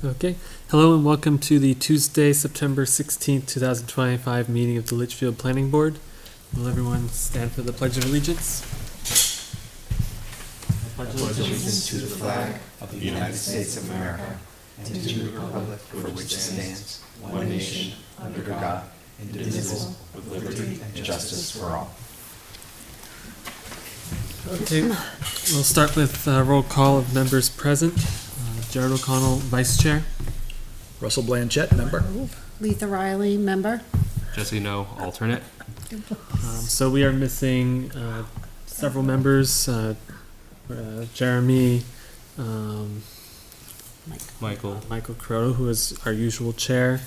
Okay. Hello and welcome to the Tuesday, September 16th, 2025 meeting of the Litchfield Planning Board. Will everyone stand for the Pledge of Allegiance? I pledge allegiance to the flag of the United States of America and to the republic for which it stands, one nation, under God, indivisible, with liberty and justice for all. Okay. We'll start with roll call of members present. Jared O'Connell, Vice Chair. Russell Blanchett, member. Letha Riley, member. Jesse No, alternate. So we are missing several members. Jeremy, Michael. Michael Croto, who is our usual chair.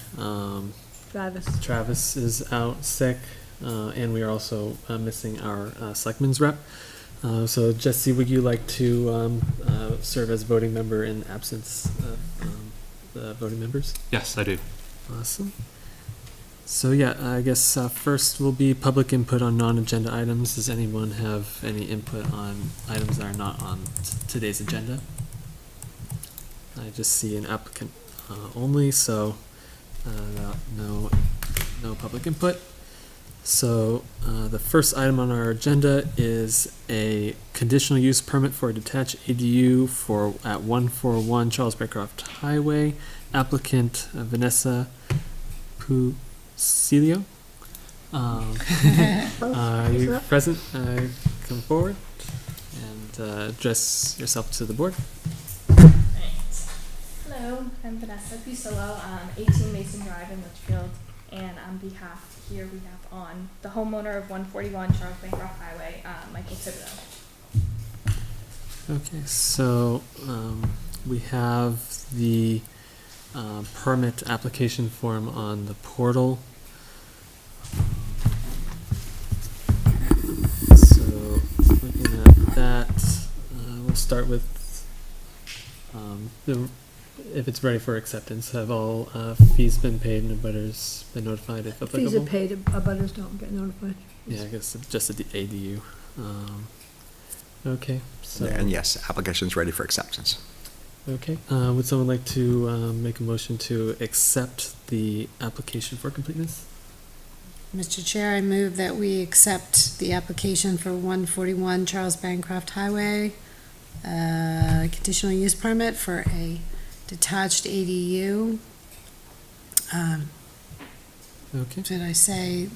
Travis is out sick, and we are also missing our selectmen's rep. So Jesse, would you like to serve as voting member in absence of the voting members? Yes, I do. Awesome. So yeah, I guess first will be public input on non-agenda items. Does anyone have any input on items that are not on today's agenda? I just see an applicant only, so no public input. So the first item on our agenda is a conditional use permit for a detached ADU at 141 Charles Bancroft Highway. Applicant Vanessa Pucilio. Are you present? Come forward and address yourself to the board. Thanks. Hello, I'm Vanessa Pucillo, 18 Mason Drive in Litchfield, and on behalf here we have on the homeowner of 141 Charles Bancroft Highway, Michael Thibodeau. Okay, so we have the permit application form on the portal. So looking at that, we'll start with if it's ready for acceptance. Have all fees been paid and abutters been notified if applicable? Fees are paid, abutters don't get notified. Yeah, I guess just at the ADU. Okay, so. And yes, application's ready for acceptance. Okay, would someone like to make a motion to accept the application for completeness? Mr. Chair, I move that we accept the application for 141 Charles Bancroft Highway, conditional use permit for a detached ADU. Okay. Did I say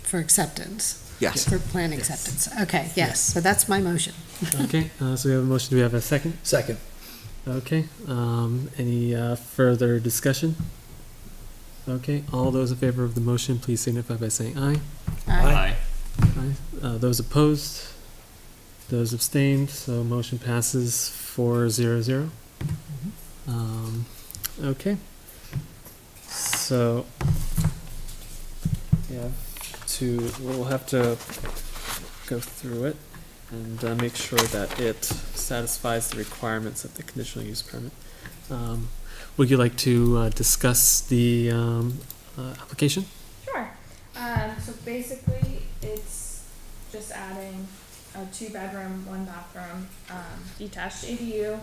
for acceptance? Yes. For plan acceptance. Okay, yes, so that's my motion. Okay, so we have a motion. Do we have a second? Second. Okay, any further discussion? Okay, all those in favor of the motion, please signify by saying aye. Aye. Aye. Those opposed? Those abstained? So motion passes 4-0-0. Okay. So we'll have to go through it and make sure that it satisfies the requirements of the conditional use permit. Would you like to discuss the application? Sure. So basically it's just adding a 2-bedroom, 1-bathroom, detached ADU.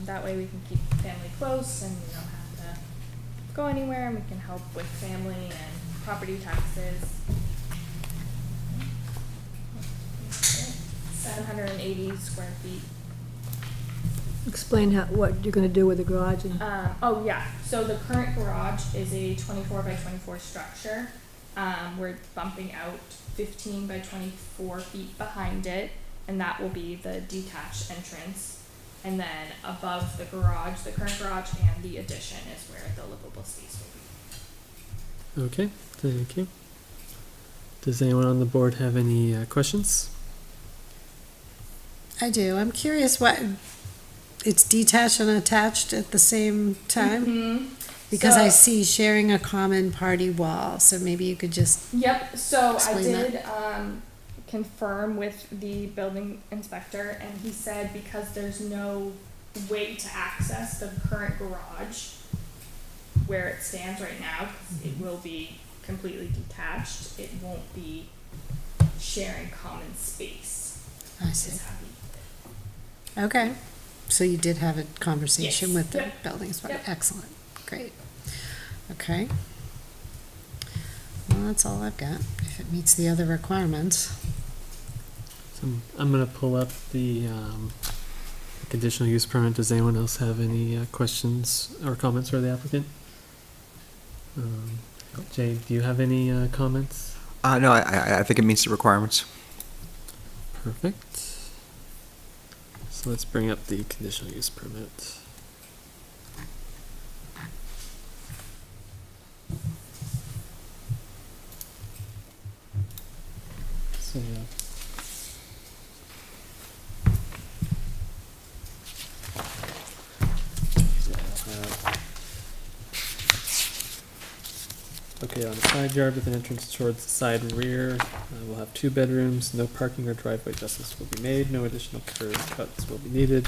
That way we can keep family close and you don't have to go anywhere, and we can help with family and property taxes. 780 square feet. Explain what you're gonna do with the garage and. Oh yeah, so the current garage is a 24 by 24 structure. We're bumping out 15 by 24 feet behind it, and that will be the detached entrance. And then above the garage, the current garage and the addition is where the livable space will be. Okay, thank you. Does anyone on the board have any questions? I do. I'm curious what, it's detached and attached at the same time? Mm-hmm. Because I So- see sharing a common party wall, so maybe you could just, Yep, so I Explain that. did confirm with the building inspector, and he said because there's no way to access the current garage where it stands right now, 'cause it will be completely detached, it won't be sharing common space. I see. Is how he Okay. So you did have a conversation Yes. with the Yep. building inspector? Yep. Excellent, great. Okay. Well, that's all I've got, if it meets the other requirements. So I'm gonna pull up the conditional use permit. Does anyone else have any questions or comments for the applicant? Jay, do you have any comments? No, I think it meets the requirements. Perfect. So let's bring up the conditional use permit. So, yeah. Okay, on the side yard with an entrance towards the side and rear, we'll have 2 bedrooms, no parking or driveway adjustments will be made, no additional curb cuts will be needed.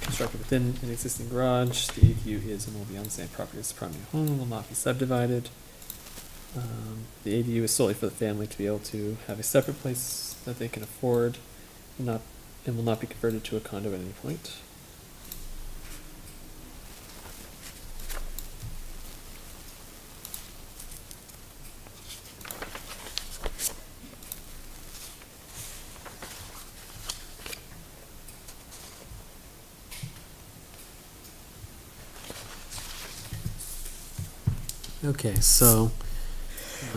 Constructed within an existing garage, the ADU is and will be on the same property as the primary home and will not be subdivided. The ADU is solely for the family to be able to have a separate place that they can afford and will not be converted to a condo at any point. Okay, so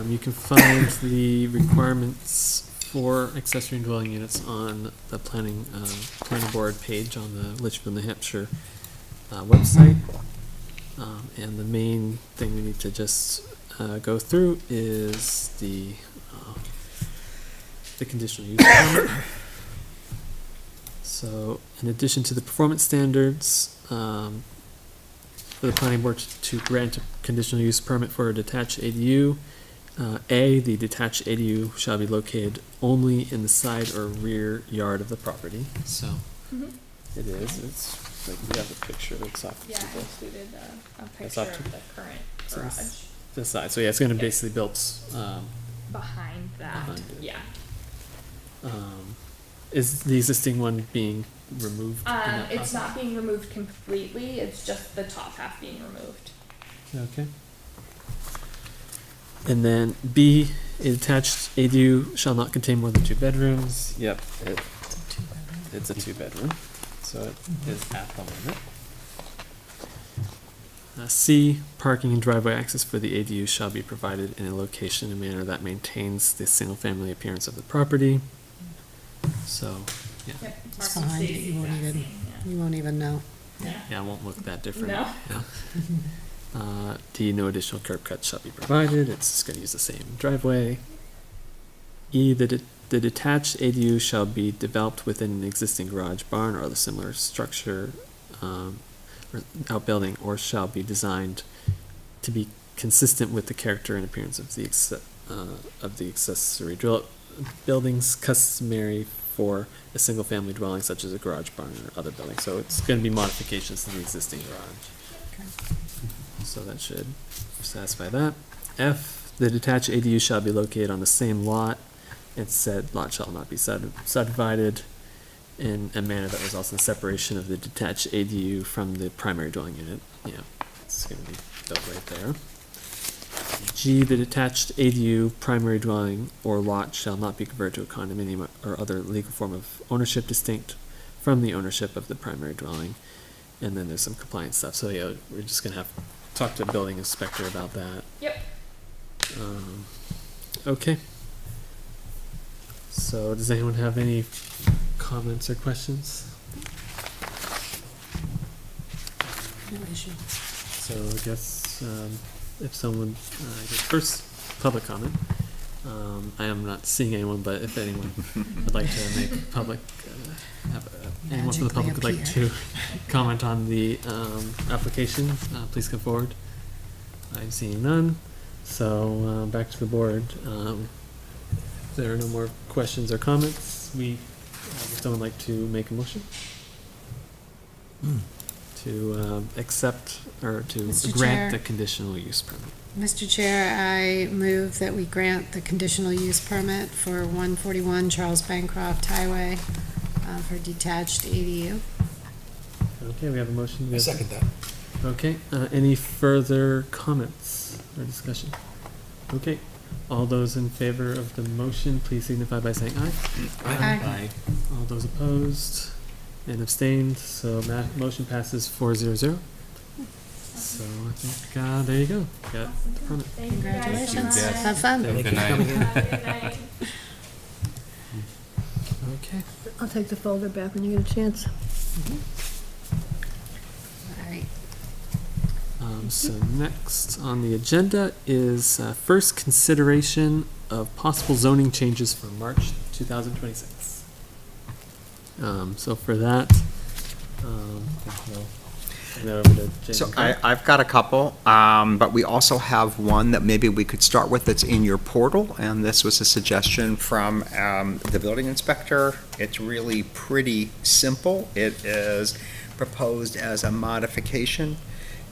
you can find the requirements for accessory dwelling units on the planning board page on the Litchfield, New Hampshire website. And the main thing we need to just go through is the conditional use permit. So, in addition to the performance standards, for the planning board to grant a conditional use permit for a detached ADU, the detached ADU shall be located only in the side or rear yard of the property. So, Mhm. it is. It's like we have a picture. It's off Yeah, to I included a That's picture up of to- the current so garage the side. So yeah, it's going to Yeah. basically built. behind that. Behind it. Yeah. Is the existing one being removed? in that It's process? not being removed completely. It's just the top half being removed. Okay. And then B, a detached ADU shall not contain more than 2 bedrooms. Yep, it's a 2-bedroom, so it is at the limit. C, parking and driveway access for the ADU shall be provided in a location and manner that maintains the single-family appearance of the property. So, Yep. It's Parking behind stays it, the you won't exact even- same, You won't even know. Yeah. yeah, it won't look that different. No. Yeah. D, no additional curb cuts shall be provided. It's gonna use the same driveway. E, the detached ADU shall be developed within an existing garage, barn, or other similar structure, or outbuilding, or shall be designed to be consistent with the character and appearance of the accessory buildings customary for a single-family dwelling, such as a garage, barn, or other building. So it's gonna be modifications to the existing garage. So that should satisfy that. F, the detached ADU shall be located on the same lot, and said lot shall not be subdivided in a manner that results in separation of the detached ADU from the primary dwelling unit. Yeah, it's gonna be built right there. G, the detached ADU primary dwelling or lot shall not be converted to a condominium or other legal form of ownership distinct from the ownership of the primary dwelling. And then there's some compliance stuff. So yeah, we're just gonna have to talk to a building inspector about that. Yep. Okay. So does anyone have any comments or questions? No issue. So I guess if someone, first public comment. I am not seeing anyone, but if anyone would like to make public, anyone from the public would like to comment on the application, please come forward. I'm seeing none. So back to the board. If there are no more questions or comments, would someone like to make a motion? To accept or to Mr. grant Chair. the conditional use permit. Mr. Chair, I move that we grant the conditional use permit for 141 Charles Bancroft Highway for detached ADU. Okay, we have a motion. We I have- second that. Okay, any further comments or discussion? Okay, all those in favor of the motion, please signify by saying aye. Aye. All those opposed and abstained, so motion passes 400. So I think, there you go, got the permit. Thank you guys so Congratulations. much. Have fun. Thank you Good for night. coming in. Have a good night. Okay, I'll take the folder back when you get a chance. All right. so next on the agenda is first consideration of possible zoning changes for March 2026. So for that, I think we'll hand that over to Jay. So McCall. I've got a couple, but we also have one that maybe we could start with that's in your portal, and this was a suggestion from the building inspector. It's really pretty simple. It is proposed as a modification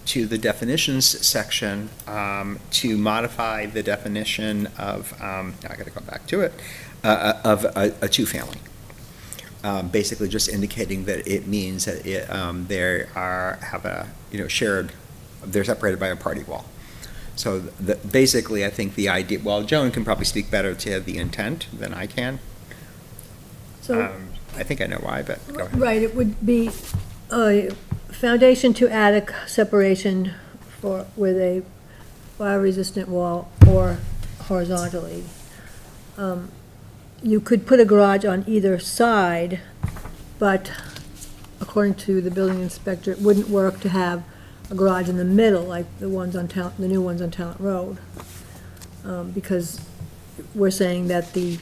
to the definitions section, to modify the definition of, I gotta go back to it, of a two-family. Basically just indicating that it means that they have a, shared, they're separated by a party wall. So basically, I think the idea, well, Joan can probably speak better to the intent than I can. So, I think I know why, but go ahead. right, it would be a foundation to attic separation with a fire-resistant wall or horizontally. You could put a garage on either side, but according to the building inspector, it wouldn't work to have a garage in the middle like the new ones on Talent Road. Because we're saying that the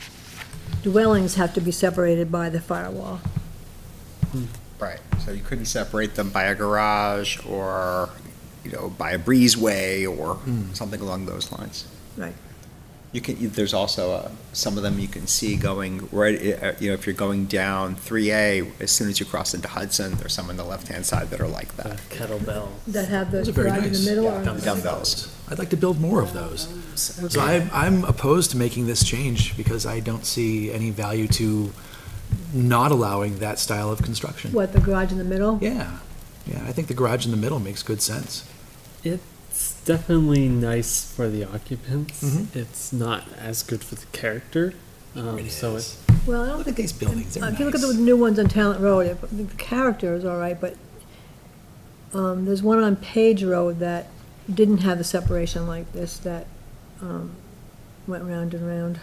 dwellings have to be separated by the firewall. Right, so you couldn't separate them by a garage or, by a breezeway or something along those lines. Right. You can, there's also, some of them you can see going right, if you're going down 3A, as soon as you cross into Hudson, there's some on the left-hand side that are like that. Kettlebell. That have the Those are very garage in the nice. middle Yeah, or? dumbbells. I'd like to build more of those. So I'm opposed to making this change because I don't see any value to not allowing that style of construction. What, the garage in the middle? Yeah, I think the garage in the middle makes good sense. It's definitely nice for the occupants. Mhm. It's not as good for the character. So it, Well, I don't Look at think, these buildings, they're if you look at nice. the new ones on Talent Road, the character is all right, but there's one on Page Road that didn't have the separation like this, that went round and round.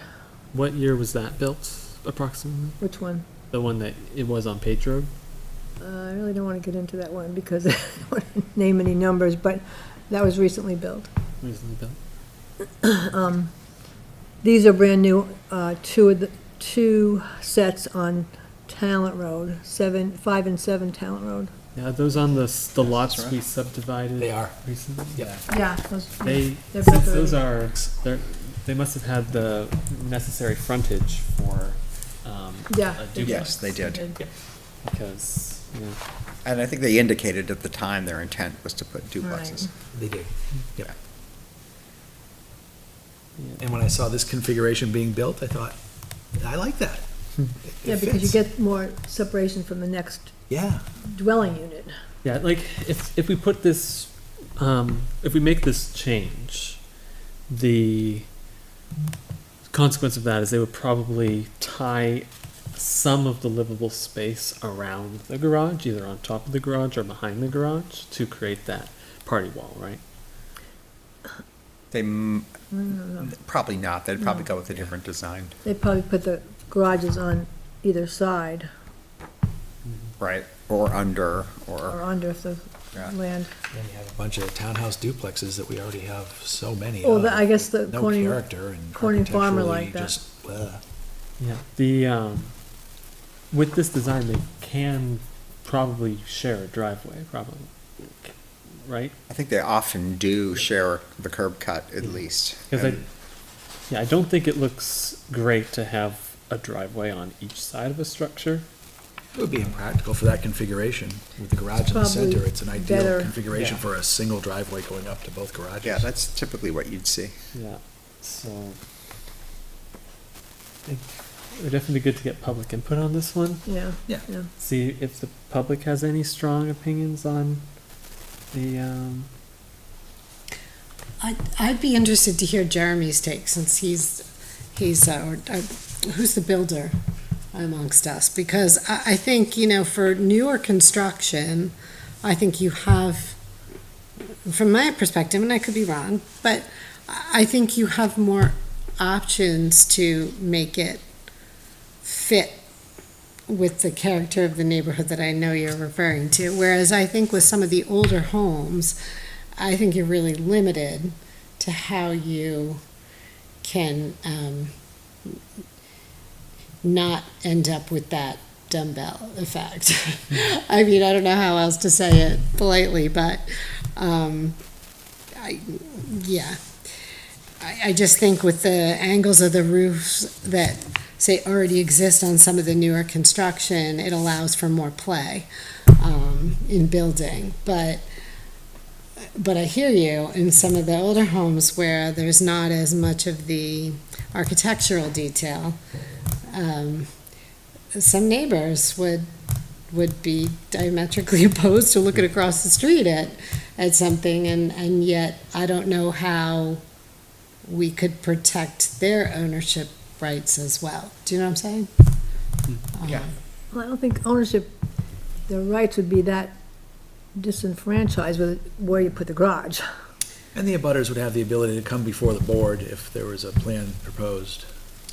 what year was that built approximately? Which one? The one that it was on Page Road? I really don't want to get into that one because I don't want to name any numbers, but that was recently built. Recently built. These are brand new, two sets on Talent Road, 5 and 7 Talent Road. Yeah, those on the lots right. we subdivided They are. recently. Yeah. Yeah. They, They're since both those already- they must have had the necessary frontage for Yeah. a duplex. Yes, they did. Because, And I think they indicated at the time their intent was to put duplexes. They did. yeah. And when I saw this configuration being built, I thought, I like that. It Yeah, because you fits. get more separation from the next Yeah, dwelling unit. Yeah, like if we put this, if we make this change, the consequence of that is they would probably tie some of the livable space around the garage, either on top of the garage or behind the garage, to create that party wall, right? They, No. probably not, they'd probably No. go with a different design. They'd probably put the garages on either side Right, or under, or or, under if the Yeah. land. then you have a bunch of townhouse duplexes that we already have so many Oh, of. I guess the No Corning, character and Corning Farmer architecturally like that. just, bleh. Yeah. The with this design, they can probably share a driveway, probably, right? I think they often do share the curb cut at least. Because And- I don't think it looks great to have a driveway on each side of a structure. It would be impractical for that configuration. With the garage in the Probably center, it's an ideal better. configuration Yeah. for a single driveway going up to both garages. Yeah, that's typically what you'd see. Yeah. So would definitely be good to get public input on this one. Yeah. Yeah. Yeah. See if the public has any strong opinions on the, I'd be interested to hear Jeremy's take, since he's who's the builder amongst us? Because I think, for newer construction, I think you have, from my perspective, and I could be wrong, but I think you have more options to make it fit with the character of the neighborhood that I know you're referring to. Whereas I think with some of the older homes, I think you're really limited to how you can not end up with that dumbbell effect. I mean, I don't know how else to say it politely, but I just think with the angles of the roofs that, say, already exist on some of the newer construction, it allows for more play in building. But I hear you, in some of the older homes where there's not as much of the architectural detail, some neighbors would be diametrically opposed to looking across the street at something, and yet I don't know how we could protect their ownership rights as well. Do you know what I'm saying? Yeah. Well, I don't think ownership, the rights would be that disenfranchised with where you put the garage. And the abutters would have the ability to come before the board if there was a plan proposed.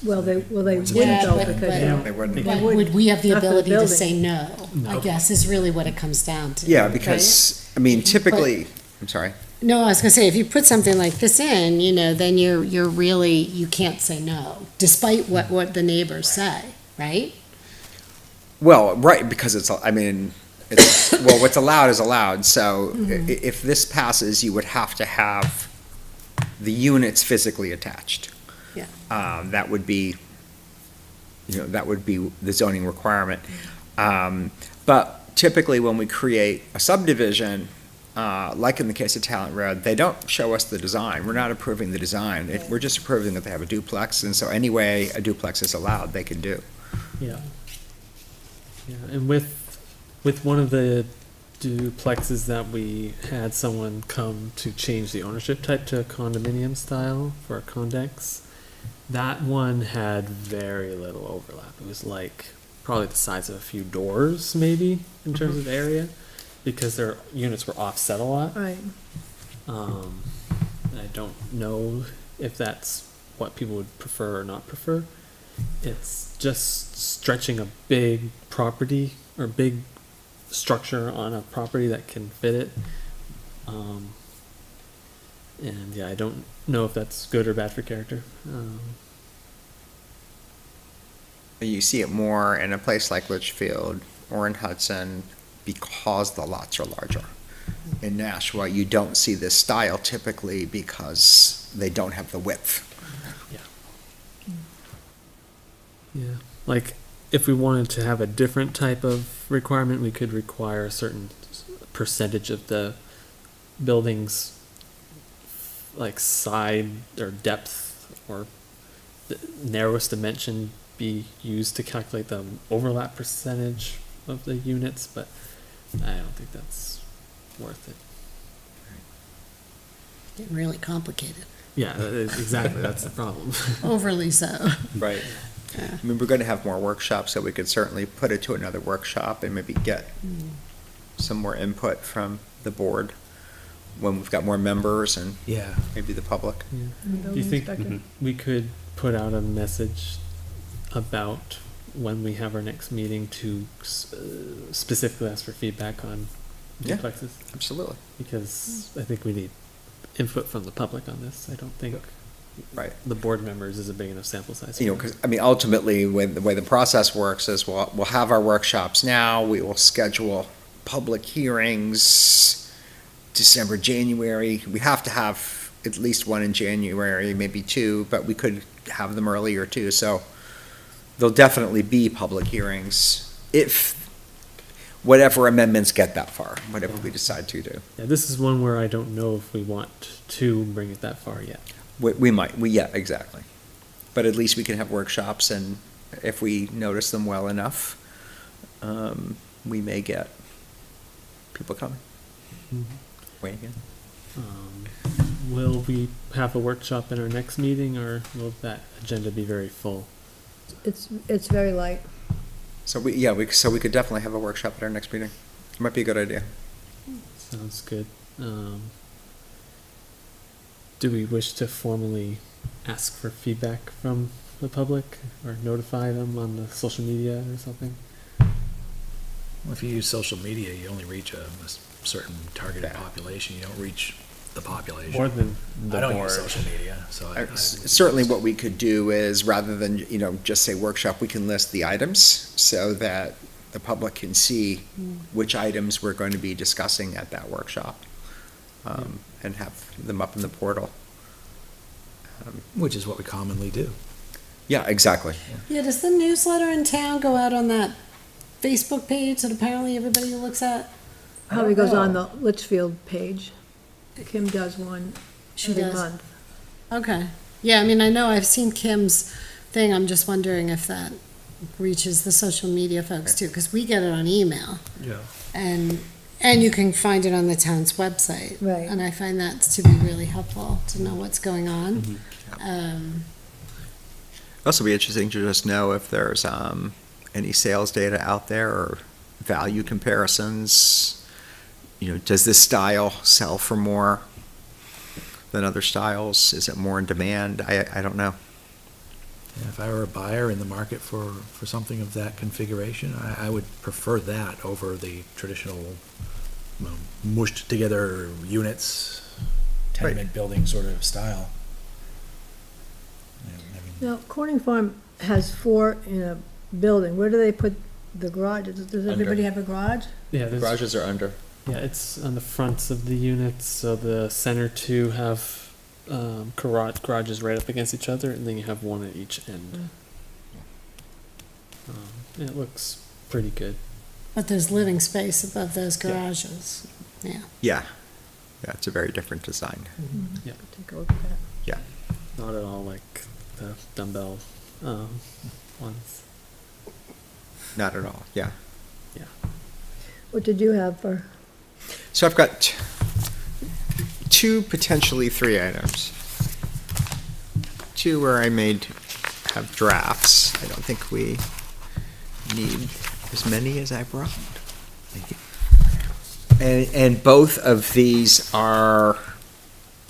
Well, they wouldn't Yeah, though, but- because but- Yeah, they wouldn't. But would we have the Not for the ability to building. say no? I No. guess is really what it comes down to. Yeah, right? because, I mean, typically, I'm sorry. No, I was gonna say, if you put something like this in, then you're really, you can't say no, despite what the neighbors say, right? Well, right, because I mean, well, what's allowed is allowed, so if this passes, you would have to have the units physically attached. Yeah. That would be, that would be the zoning requirement. But typically, when we create a subdivision, like in the case of Talent Road, they don't show us the design. We're not approving the design. We're just approving that they have a duplex, and so any way a duplex is allowed, they can do. yeah. Yeah, and with one of the duplexes that we had someone come to change the ownership type to condominium style for a condex, that one had very little overlap. It was like probably the size of a few doors, maybe, in terms of area, because their units were offset a lot. Right. And I don't know if that's what people would prefer or not prefer. It's just stretching a big property or big structure on a property that can fit it. And yeah, I don't know if that's good or bad for character. You see it more in a place like Litchfield or in Hudson because the lots are larger. In Nashua, you don't see this style typically because they don't have the width. Yeah, like if we wanted to have a different type of requirement, we could require a certain percentage of the building's like side or depth or the narrowest dimension be used to calculate the overlap percentage of the units, but I don't think that's worth it. Getting really complicated, Yeah, exactly. That's the problem. overly so. Right. I mean, we're going to have more workshops, so we could certainly put it to another workshop and maybe get some more input from the board when we've got more members and Yeah. maybe the public. Yeah. And the Do you building think inspector. we could put out a message about when we have our next meeting to specifically ask for feedback on Yeah. duplexes? Absolutely. Because I think we need input from the public on this. I don't think Right. the board members is a big enough sample size. You know, because, I mean, ultimately, the way the process works is we'll have our workshops now, we will schedule public hearings December, January. We have to have at least one in January, maybe two, but we could have them earlier too. So there'll definitely be public hearings if whatever amendments get that far, whatever we decide to do. Yeah, this is one where I don't know if we want to bring it that far yet. We might, yeah, exactly. But at least we can have workshops and if we notice them well enough, we may get people coming, weighing in. Will we have a workshop in our next meeting, or will that agenda be very full? It's very light. So we could definitely have a workshop at our next meeting. It might be a good idea. Sounds good. Do we wish to formally ask for feedback from the public or notify them on the social media or something? Well, if you use social media, you only reach a certain targeted population. You don't reach the population. More than the I don't board. use social media, so Certainly what we could do is, rather than, just say workshop, we can list the items so that the public can see which items we're going to be discussing at that workshop, and have them up in the portal. which is what we commonly do. Yeah, exactly. Yeah, does the newsletter in town go out on that Facebook page that apparently everybody looks at? Probably goes on the Litchfield page. Kim does one She every does. month. Okay. Yeah, I mean, I know I've seen Kim's thing. I'm just wondering if that reaches the social media folks too, because we get it on email. Yeah. And you can find it on the town's website. Right. And I find that to be really helpful to know what's going on. Also be interesting to just know if there's any sales data out there or value comparisons. Does this style sell for more than other styles? Is it more in demand? I don't know. Yeah, if I were a buyer in the market for something of that configuration, I would prefer that over the traditional mushed together units, tenement building sort of style. Yeah, I mean, Now, Corning Farm has 4 in a building. Where do they put the garage? Does everybody have a garage? Yeah, there's, Garages are under. yeah, it's on the fronts of the units. So the center two have garages right up against each other, and then you have one at each end. It looks pretty good. But there's living space above those garages. Yeah. Yeah, it's a very different design. Take a look at that. Not at all like the dumbbell ones. Not at all, yeah. What did you have for? So I've got 2, potentially 3 items. 2 where I have drafts. I don't think we need as many as I brought. Thank you. And both of these are,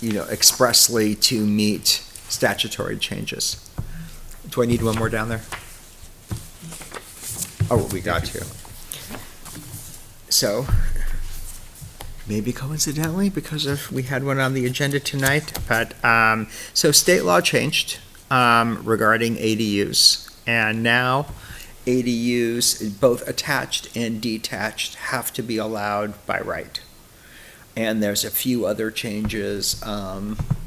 expressly to meet statutory changes. Do I need one more down there? Oh, we got 2. So, maybe coincidentally, because we had one on the agenda tonight, but, so state law changed, regarding ADUs, and now ADUs, both attached and detached, have to be allowed by right. And there's a few other changes,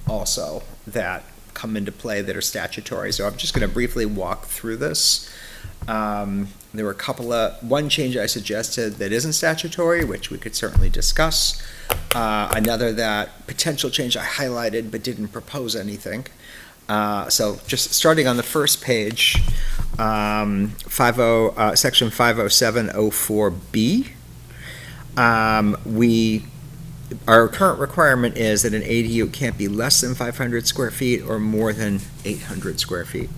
also, that come into play that are statutory, so I'm just gonna briefly walk through this. There were one change I suggested that isn't statutory, which we could certainly discuss. Another potential change I highlighted but didn't propose anything. So just starting on the first page, section 50704B. Our current requirement is that an ADU can't be less than 500 square feet or more than 800 square feet.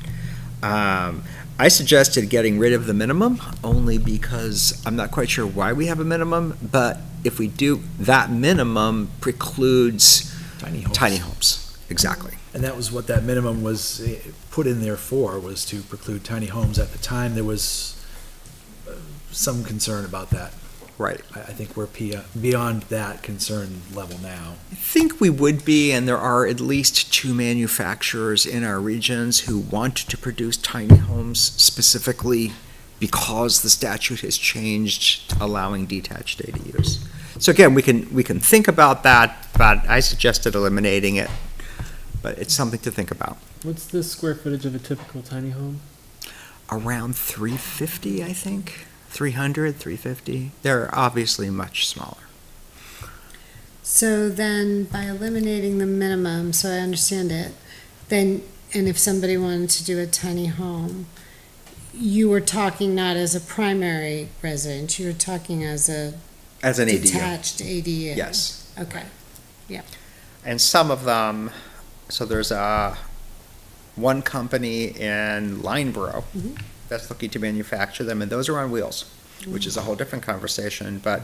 I suggested getting rid of the minimum only because I'm not quite sure why we have a minimum, but if we do, that minimum precludes tiny homes. Exactly. And that was what that minimum was put in there for, was to preclude tiny homes. At the time, there was some concern about that. Right. I think we're beyond that concern level now. I think we would be, and there are at least 2 manufacturers in our regions who want to produce tiny homes specifically because the statute has changed, allowing detached ADUs. So again, we can think about that, but I suggested eliminating it. But it's something to think about. What's the square footage of a typical tiny home? Around 350, I think. 300, 350. They're obviously much smaller. So then by eliminating the minimum, so I understand it, then, and if somebody wanted to do a tiny home, you were talking not as a primary residence, you were talking as a As an ADU. detached ADU? Yes. Okay, And some of them, so there's one company in Lineborough Mhm. that's looking to manufacture them, and those are on wheels, which is a whole different conversation, but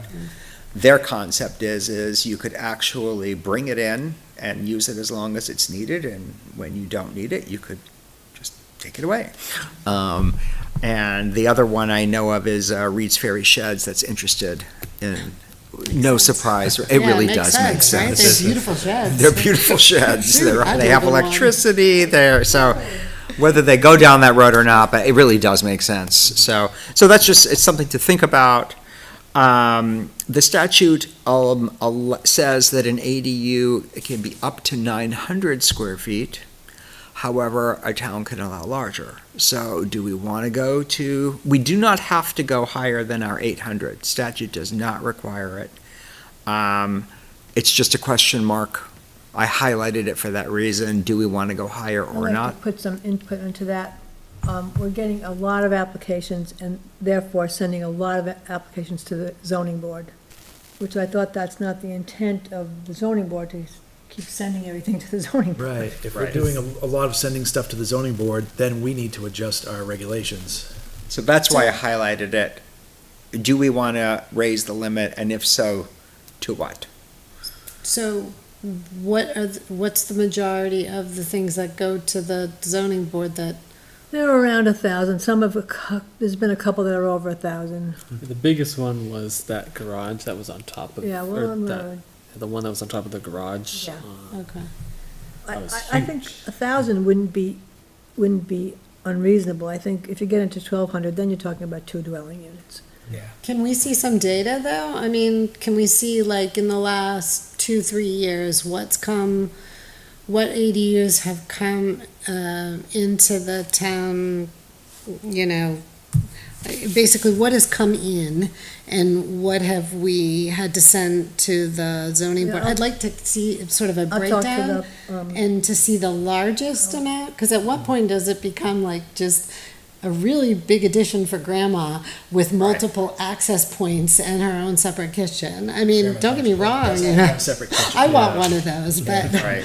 their concept is you could actually bring it in and use it as long as it's needed, and when you don't need it, you could just take it away. And the other one I know of is Reed's Ferry Sheds that's interested in, no surprise, it Yeah, really makes does make right? sense. They're beautiful sheds. They're beautiful sheds. I'd They have live in one. electricity there, so whether they go down that road or not, but it really does make sense. So that's just, it's something to think about. The statute says that an ADU can be up to 900 square feet. However, a town can allow larger. So do we want to go to, we do not have to go higher than our 800. Statute does not require it. It's just a question mark. I highlighted it for that reason. Do we want to go higher I'd or like not? to put some input into that. We're getting a lot of applications and therefore sending a lot of applications to the zoning board, which I thought that's not the intent of the zoning board, to keep sending everything to the zoning board. Right, if we're Right. doing a lot of sending stuff to the zoning board, then we need to adjust our regulations. So that's why I highlighted it. Do we want to raise the limit, and if so, to what? So what's the majority of the things that go to the zoning board that, They're around 1,000, some of, there's been a couple that are over 1,000. The biggest one was that garage that was on top of, Yeah, or well, the one that was on top of the garage. Yeah. okay. I, was I think huge. 1,000 wouldn't be unreasonable. I think if you get into 1,200, then you're talking about 2 dwelling units. Can we see some data, though? I mean, can we see, like, in the last 2-3 years, what ADUs have come into the town, basically, what has come in, and what have we had to send to the zoning Yeah, board? I'll- I'd like to see sort of a I'll talk breakdown, to the, and to see the largest amount, because at what point does it become like just a really big addition for grandma with multiple access points and her own separate kitchen? I mean, don't get me wrong, Separate kitchen. I want one of those, but, Right.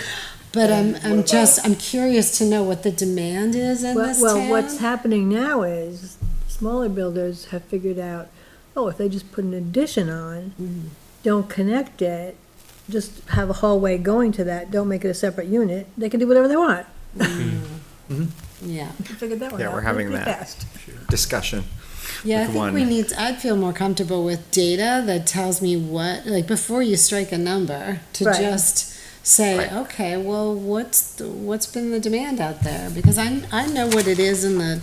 but I'm curious to know what the demand is in this well, town. what's happening now is smaller builders have figured out, if they just put an addition on, don't connect it, just have a hallway going to that, don't make it a separate unit, they can do whatever they want. Yeah, Figured that one Yeah, out we're having pretty that. fast. Discussion. yeah, I With think one. we need, I'd feel more comfortable with data that tells me what, like, before you strike a number, to Right. just say, Right. okay, well, what's been the demand out there? Because I know what it is in the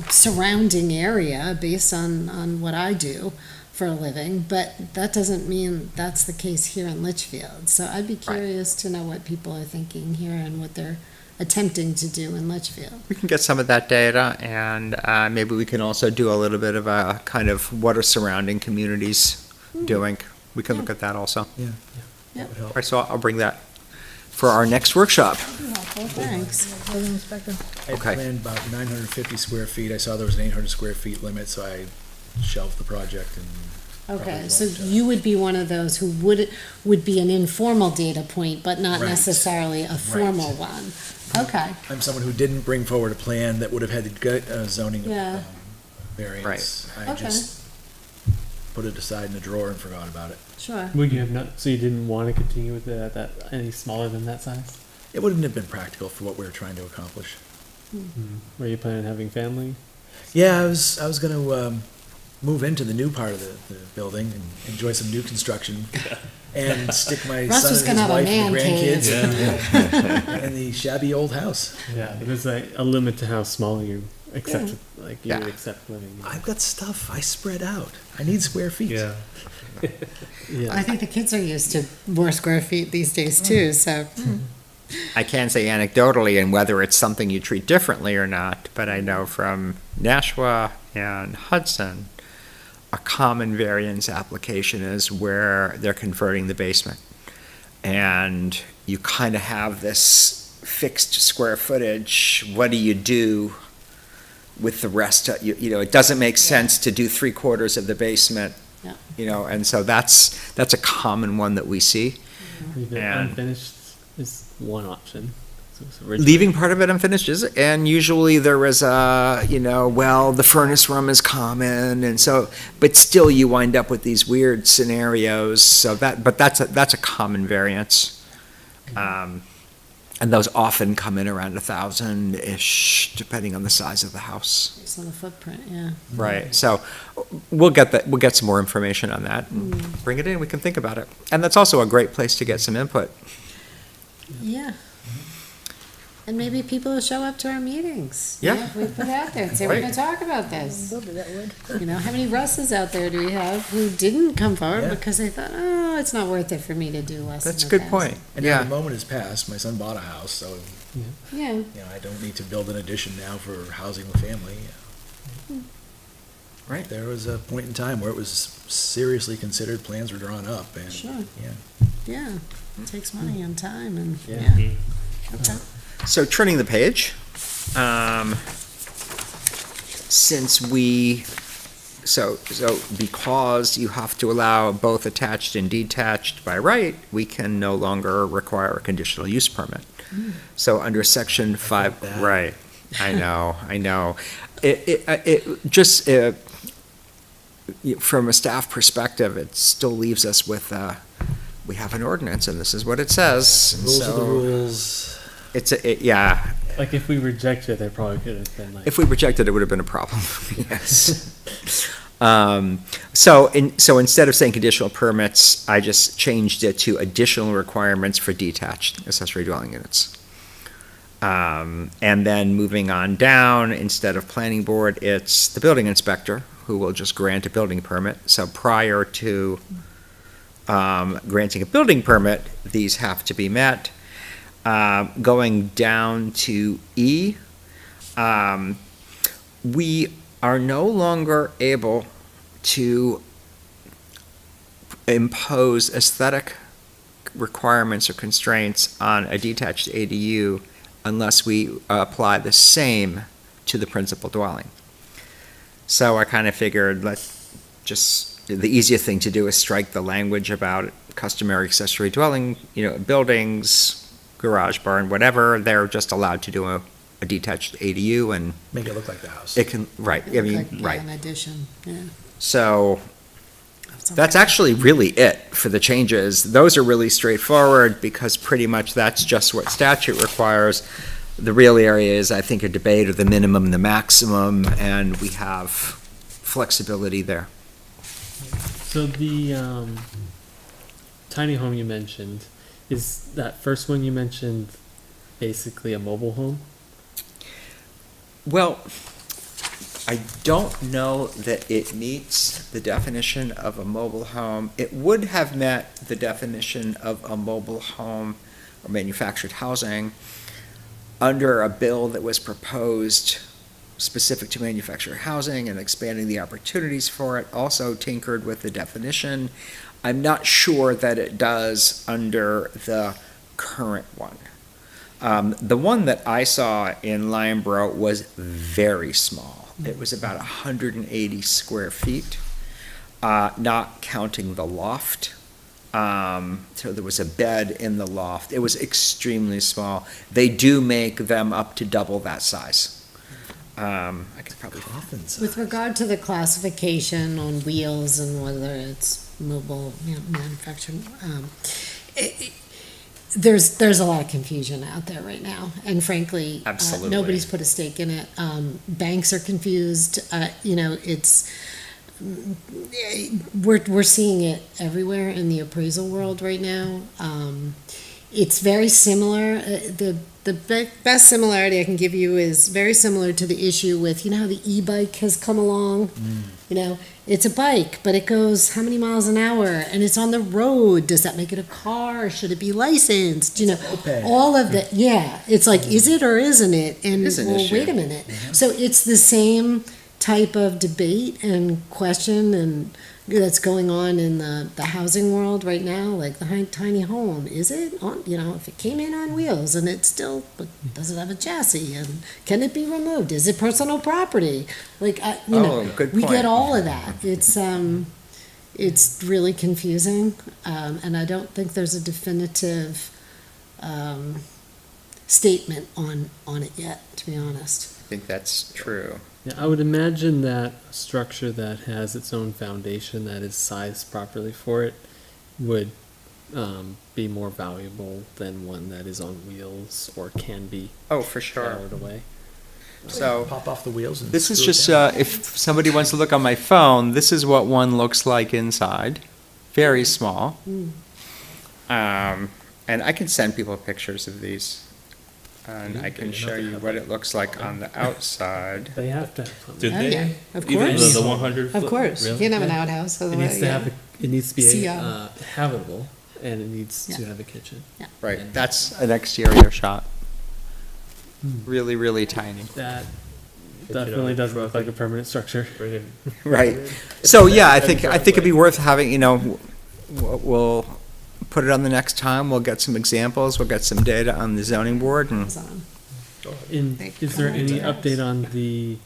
surrounding area based on what I do for a living, but that doesn't mean that's the case here in Litchfield. So I'd be curious to know what people are thinking here and what they're attempting to do in Litchfield. We can get some of that data, and maybe we can also do a little bit of a kind of what are surrounding communities doing. We can look at that also. Yeah. Yep. Would All help. right, so I'll bring that for our next workshop. Thanks. Building inspector. I Okay. planned about 950 square feet. I saw there was an 800 square feet limit, so I shelved the project and. Okay, probably so won't, you would be one of those who would be an informal data point, but not Right. necessarily a formal one. Okay, I'm someone who didn't bring forward a plan that would have had to get a zoning Yeah. variance. I Okay. just put it aside in a drawer and forgot about it. sure. Would you have not, so you didn't want to continue with it at that, any smaller than that size? It wouldn't have been practical for what we were trying to accomplish. Were you planning on having family? Yeah, I was gonna move into the new part of the building and enjoy some new construction. And stick my Russ son was and gonna his have a wife and the man cave. grandkids in the shabby old house. Yeah, there's a limit to how small you accept, like you Yeah. would accept living. I've got stuff, I spread out. I need square feet. Yeah. Yeah. I think the kids are used to more square feet these days too, so. I can say anecdotally, and whether it's something you treat differently or not, but I know from Nashua and Hudson, a common variance application is where they're converting the basement. And you kind of have this fixed square footage. What do you do with the rest, you know, it doesn't make sense to do 3/4 of the basement. Yeah. You know, and so that's a common one that we see. Leave it And- unfinished is one option. So it's original. Leaving part of it unfinished is, and usually there is a, you know, well, the furnace room is common, and so, but still you wind up with these weird scenarios, so that's a common variance. And those often come in around 1,000-ish, depending on the size of the house. Based on the footprint, yeah. Right, so we'll get some more information on that and bring it in, we can think about it. And that's also a great place to get some input. Yeah. And maybe people will show up to our meetings. Yeah. If we put it out there and say, we're Right. gonna talk about this. They'll do that would. You know, how many Russes out there do we have who didn't come forward Yeah. because they thought, oh, it's not worth it for me to do less than That's a good 1,000. point, And now the yeah. moment has passed. My son bought a house, so, Yeah, you know, I don't need to build an addition now for housing the family. Right. There was a point in time where it was seriously considered, plans were drawn up, and, Sure. yeah. yeah. It takes money and time and, Yeah. yeah. Okay. So turning the page, since so because you have to allow both attached and detached by right, we can no longer require a conditional use permit. So under section 5, that. right, I know. It just, from a staff perspective, it still leaves us with, we have an ordinance and this is what it says. and Rules are the so rules. yeah, Like if we rejected, there probably could have been like. if we rejected it, would have been a problem, yes. So instead of saying conditional permits, I just changed it to additional requirements for detached accessory dwelling units. And then moving on down, instead of planning board, it's the building inspector who will just grant a building permit. So prior to granting a building permit, these have to be met. Going down to E, we are no longer able to impose aesthetic requirements or constraints on a detached ADU unless we apply the same to the principal dwelling. So I kind of figured the easiest thing to do is strike the language about customary accessory dwelling, buildings, garage, barn, whatever, they're just allowed to do a detached ADU, and Make it look like the house. it can, right, I mean, Like, yeah, right. An addition, yeah. So That's that's okay. actually really it for the changes. Those are really straightforward because pretty much that's just what statute requires. The real area is, I think, a debate of the minimum and the maximum, and we have flexibility there. So the tiny home you mentioned, is that first one you mentioned basically a mobile home? Well, I don't know that it meets the definition of a mobile home. It would have met the definition of a mobile home or manufactured housing under a bill that was proposed specific to manufactured housing and expanding the opportunities for it, also tinkered with the definition. I'm not sure that it does under the current one. The one that I saw in Lyonborough was very small. It was about 180 square feet, not counting the loft. So there was a bed in the loft. It was extremely small. They do make them up to double that size. I could probably. Coffins. With regard to the classification on wheels and whether it's mobile, manufactured, there's a lot of confusion out there right now, and frankly, Absolutely. nobody's put a stake in it. Banks are confused. It's we're seeing it everywhere in the appraisal world right now. It's very similar. The best similarity I can give you is very similar to the issue with, how the e-bike has come along. It's a bike, but it goes how many miles an hour, and it's on the road. Does that make it a car? Should it be licensed? moped. All of that. Yeah, it's like, is it or isn't it? And It is an well, issue. wait a minute. So it's the same type of debate and question, and that's going on in the housing world right now, like the tiny home, is it on, if it came in on wheels and it still, but does it have a chassis, and can it be removed? Is it personal property? Like, Good we point. get all of that. It's really confusing, and I don't think there's a definitive, statement on it yet, to be honest. I think that's true. Yeah, I would imagine that a structure that has its own foundation that is sized properly for it would be more valuable than one that is on wheels or can be Oh, for sure. carried away. So Pop off the wheels and. this is screw it just, down. if somebody wants to look on my phone, this is what one looks like inside. Very small. And I can send people pictures of these. And I can show you what it looks like on the outside. They have to have something. Did Oh, they? yeah, of Even course. the 100 Of foot? course, you Really? can have an outhouse, It needs otherwise, to yeah. have, it needs to be CO. habitable, and it needs to Yeah. have a kitchen. Right, that's an exterior shot. Really, really tiny. That you definitely know, doesn't look like a permanent structure. Bring it- Right. So, yeah, I think it'd be worth having, we'll put it on the next time. We'll get some examples. We'll get some data on the zoning board and Amazon. Is there any update on the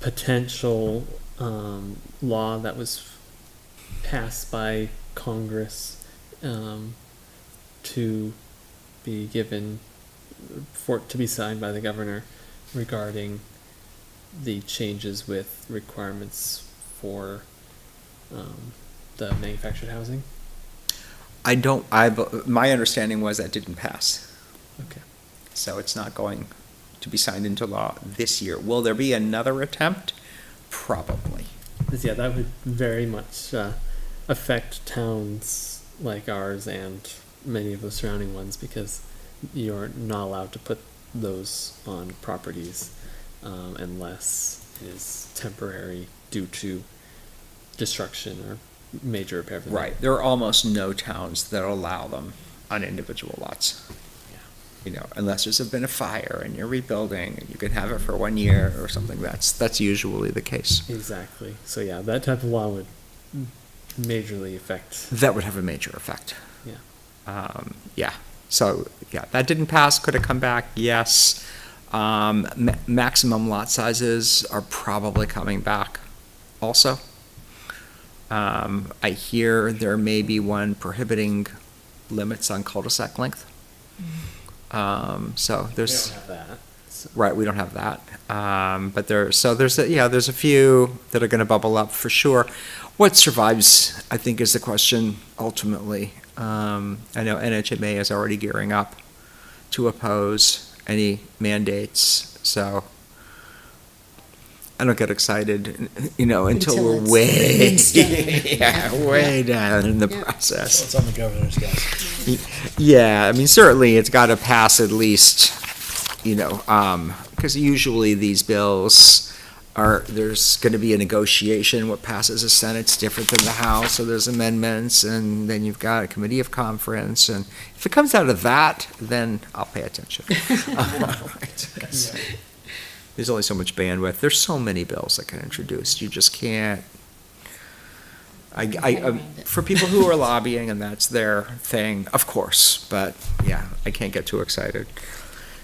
potential law that was passed by Congress to be given to be signed by the governor regarding the changes with requirements for the manufactured housing? my understanding was that didn't pass. Okay. So it's not going to be signed into law this year. Will there be another attempt? Probably. 'Cause, yeah, that would very much affect towns like ours and many of the surrounding ones, because you're not allowed to put those on properties unless it is temporary due to destruction or major repair. of the Right. There are almost no towns that allow them on individual lots. Unless there's been a fire and you're rebuilding, and you can have it for 1 year or something. That's usually the case. Exactly. So yeah, that type of law would majorly affect. That would have a major effect. Yeah. Yeah. So, yeah, that didn't pass. Could it come back? Yes. Maximum lot sizes are probably coming back also. I hear there may be one prohibiting limits on cul-de-sac length. So We there's. don't have that. So. Right, we don't have that. But there's a few that are gonna bubble up for sure. What survives, I think, is the question ultimately. I know NHMA is already gearing up to oppose any mandates, so I don't get excited, until Until we're it's way, instead. way down in the Yeah. process. It's on the governor's desk. Yeah, I mean, certainly it's got to pass at least, because usually these bills there's going to be a negotiation. What passes the Senate's different than the House, so there's amendments, and then you've got a committee of conference, and if it comes out of that, then I'll pay attention. There's only so much bandwidth. There's so many bills that get introduced. You just can't. For people who are lobbying and that's their thing, of course, but yeah, I can't get too excited.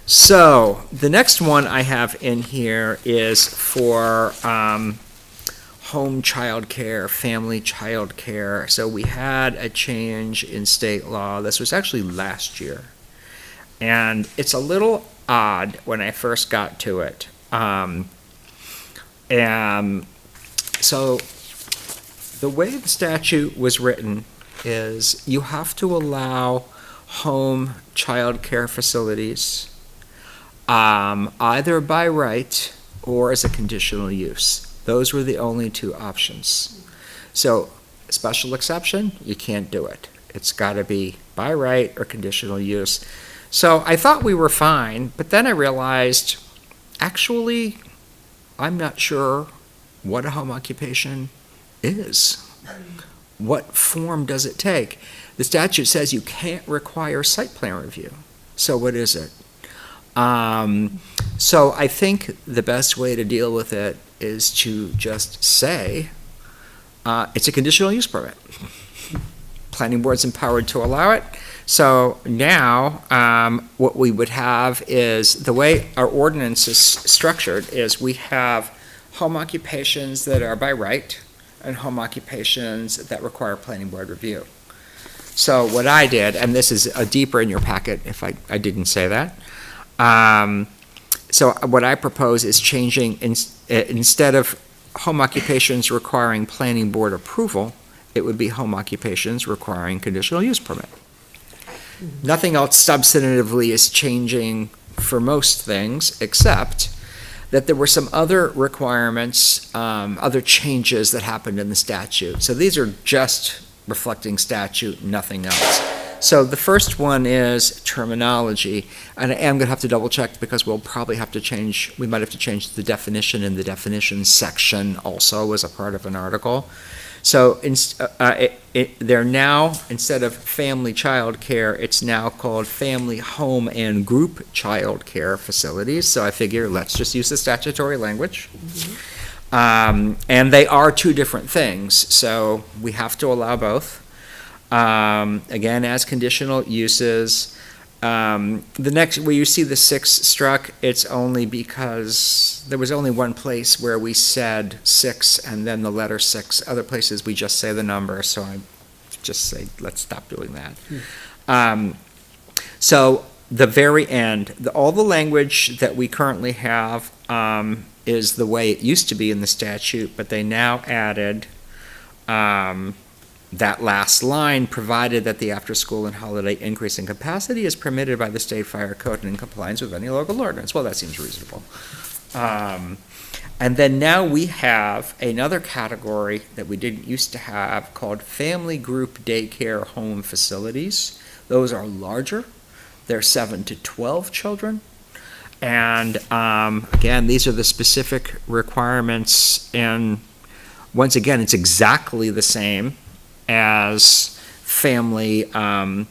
So the next one I have in here is for home childcare, family childcare. So we had a change in state law. This was actually last year, and it's a little odd when I first got to it. So the way the statute was written is you have to allow home child care facilities either by right or as a conditional use. Those were the only two options. So, special exception, you can't do it. It's got to be by right or conditional use. So I thought we were fine, but then I realized, actually, I'm not sure what a home occupation is. What form does it take? The statute says you can't require site plan review. So what is it? So I think the best way to deal with it is to just say it's a conditional use permit. Planning board's empowered to allow it. So now, what we would have is, the way our ordinance is structured is we have home occupations that are by right and home occupations that require planning board review. So what I did, and this is deeper in your packet if I didn't say that. So what I propose is changing, instead of home occupations requiring planning board approval, it would be home occupations requiring conditional use permit. Nothing else substantively is changing for most things, except that there were some other requirements, other changes that happened in the statute. So these are just reflecting statute, nothing else. So the first one is terminology, and I am gonna have to double check because we'll probably have to change, we might have to change the definition in the definitions section also as a part of an article. So they're now, instead of family child care, it's now called family home and group child care facilities. So I figure let's just use the statutory language. And they are two different things, so we have to allow both. Again, as conditional uses. The next, where you see the 6 struck, it's only because there was only one place where we said 6 and then the letter 6. Other places we just say the number, so I just say, let's stop doing that. So the very end, all the language that we currently have is the way it used to be in the statute, but they now added that last line, provided that the after-school and holiday increase in capacity is permitted by the state fire code and in compliance with any local ordinance. Well, that seems reasonable. And then now we have another category that we didn't used to have called family group daycare home facilities. Those are larger. They're 7 to 12 children. And again, these are the specific requirements. And once again, it's exactly the same as family home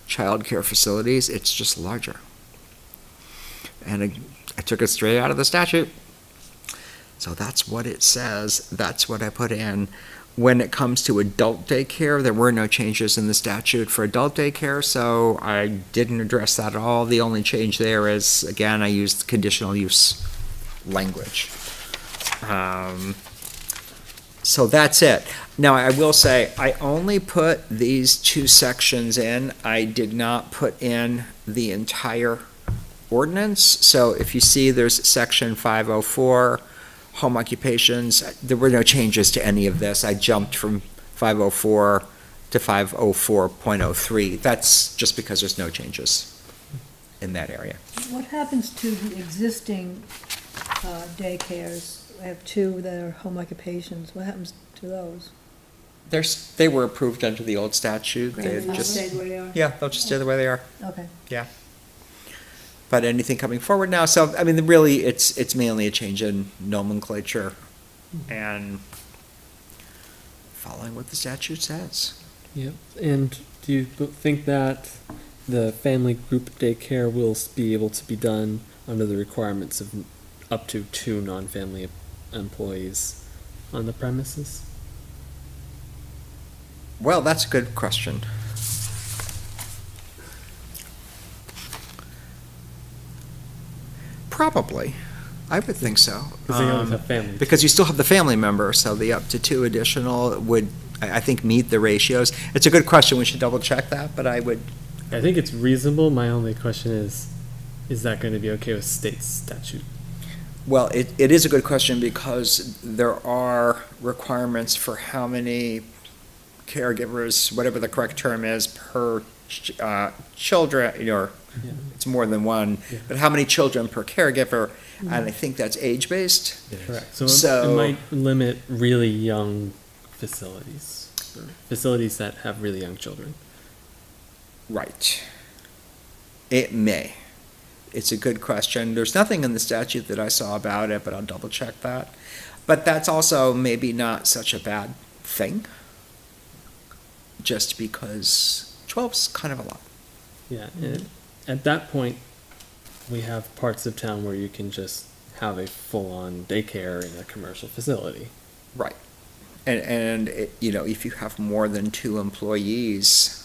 childcare facilities. It's just larger. And I took it straight out of the statute. So that's what it says. That's what I put in. When it comes to adult daycare, there were no changes in the statute for adult daycare, so I didn't address that at all. The only change there is, again, I used conditional use language. So that's it. Now, I will say, I only put these 2 sections in. I did not put in the entire ordinance. So if you see there's section 504, home occupations, there were no changes to any of this. I jumped from 504 to 504.03. That's just because there's no changes in that area. What happens to the existing daycares? I have 2 that are home occupations. What happens to those? They were approved under the old statute. They They just, stay where they are? yeah, they'll just stay the way they are. Okay. But anything coming forward now, so, I mean, really, it's mainly a change in nomenclature and following what the statute says. Yep. And do you think that the family group daycare will be able to be done under the requirements of up to 2 non-family employees on the premises? Well, that's a good question. Probably. I would think so. Because they always have family. Because you still have the family member, so the up to 2 additional would, I think, meet the ratios. It's a good question. We should double check that, but I would, I think it's reasonable. My only question is that going to be okay with state statute? well, it is a good question because there are requirements for how many caregivers, whatever the correct term is, per children, or Yeah. it's more than one, Yeah. but how many children per caregiver, and I think that's age-based. Correct. So, So- it might limit really young facilities, or facilities that have really young children. Right. It may. It's a good question. There's nothing in the statute that I saw about it, but I'll double check that. But that's also maybe not such a bad thing, just because 12's kind of a lot. Yeah. And at that point, we have parts of town where you can just have a full-on daycare in a commercial facility. Right. And if you have more than 2 employees,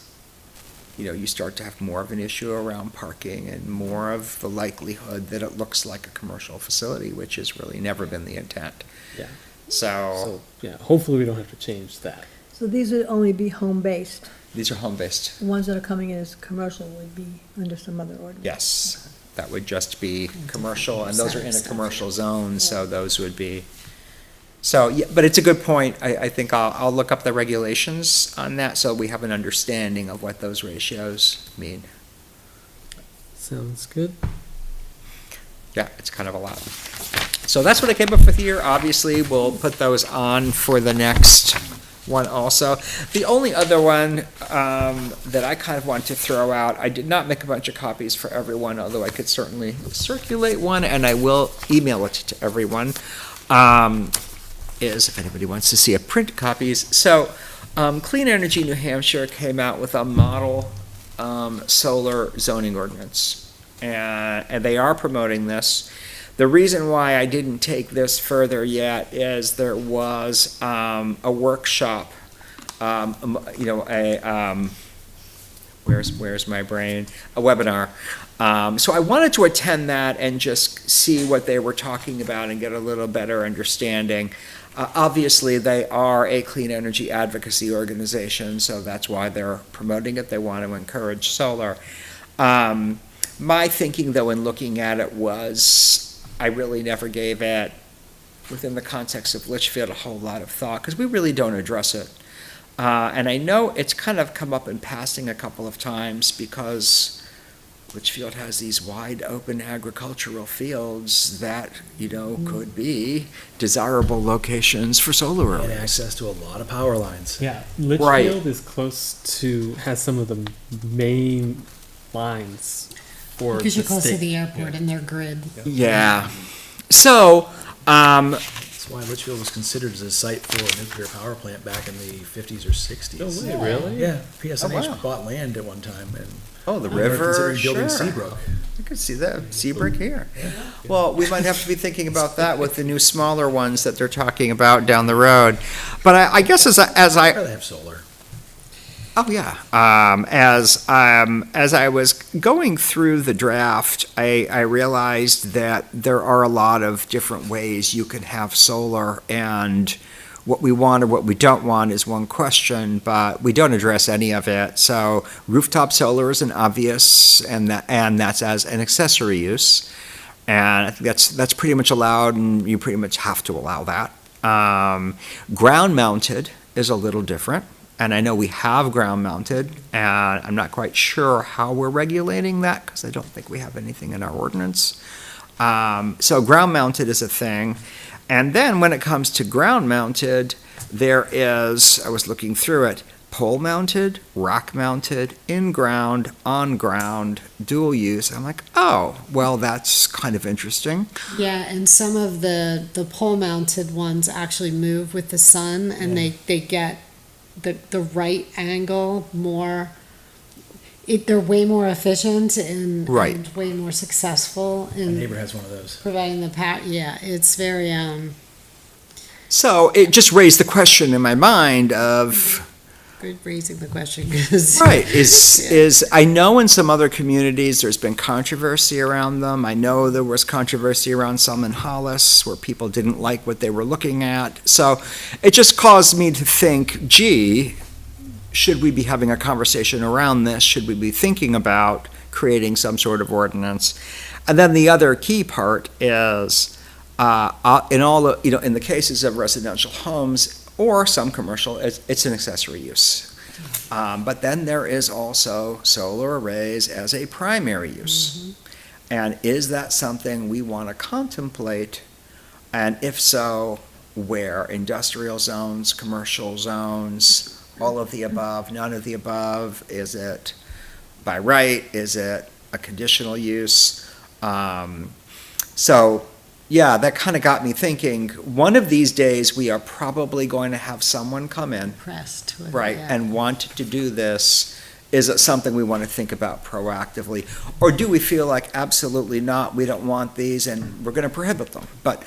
you start to have more of an issue around parking and more of the likelihood that it looks like a commercial facility, which has really never been the intent. Yeah. So, So, yeah, hopefully we don't have to change that. So these would only be home-based. these are home-based. The ones that are coming in as commercial would be under some other ordinance. Yes, that would just be commercial, and those are in a commercial zone, so those would be. So, yeah, but it's a good point. I think I'll look up the regulations on that, so we have an understanding of what those ratios mean. Sounds good. Yeah, it's kind of a lot. So that's what I came up with here. Obviously, we'll put those on for the next one also. The only other one that I kind of want to throw out, I did not make a bunch of copies for everyone, although I could certainly circulate one, and I will email it to everyone, is if anybody wants to see a print copies. So Clean Energy New Hampshire came out with a model solar zoning ordinance, and they are promoting this. The reason why I didn't take this further yet is there was a workshop, where's my brain? A webinar. So I wanted to attend that and just see what they were talking about and get a little better understanding. Obviously, they are a clean energy advocacy organization, so that's why they're promoting it. They want to encourage solar. My thinking, though, in looking at it was, I really never gave it, within the context of Litchfield, a whole lot of thought, because we really don't address it. And I know it's kind of come up in passing a couple of times, because Litchfield has these wide open agricultural fields that, could be desirable locations for solar And arrays. access to a lot of power lines. Yeah, Right. Litchfield is close to, has some of the main lines for Because you're the close to state. the airport and their grid. Yeah. So, That's why Litchfield was considered as a site for a nuclear power plant back in the 50s or 60s. No way, really? Yeah, PSNH Oh, wow. bought land at one time, and the they were river, considering sure. building Seabrook. I could see that, Seabrook here. Well, we might have to be thinking about that with the new smaller ones that they're talking about down the road. But I guess as I They have solar. oh yeah, as I was going through the draft, I realized that there are a lot of different ways you can have solar, and what we want or what we don't want is one question, but we don't address any of it. So rooftop solar is an obvious, and that's as an accessory use, and I think that's pretty much allowed, and you pretty much have to allow that. Ground mounted is a little different, and I know we have ground mounted, and I'm not quite sure how we're regulating that, because I don't think we have anything in our ordinance. So ground mounted is a thing. And then when it comes to ground mounted, there is, I was looking through it, pole mounted, rack mounted, in ground, on ground, dual use. I'm like, oh, well, that's kind of interesting. Yeah, and some of the pole mounted ones actually move with the sun, and they get the right angle more. They're way more efficient and, Right. and way more successful My in neighbor has one of those. providing the power. Yeah, it's very So it just raised the question in my mind of, good raising the question, because right, is, I know in some other communities, there's been controversy around them. I know there was controversy around some in Hollis, where people didn't like what they were looking at. So it just caused me to think, gee, should we be having a conversation around this? Should we be thinking about creating some sort of ordinance? And then the other key part is, in all the, in the cases of residential homes or some commercial, it's an accessory use. But then there is also solar arrays as a primary use. And is that something we want to contemplate? And if so, where? Industrial zones, commercial zones, all of the above, none of the above? Is it by right? Is it a conditional use? So, yeah, that kind of got me thinking, one of these days, we are probably going to have someone come in, impressed with right, yeah. and want to do this. Is it something we want to think about proactively? Or do we feel like absolutely not, we don't want these, and we're going to prohibit them? But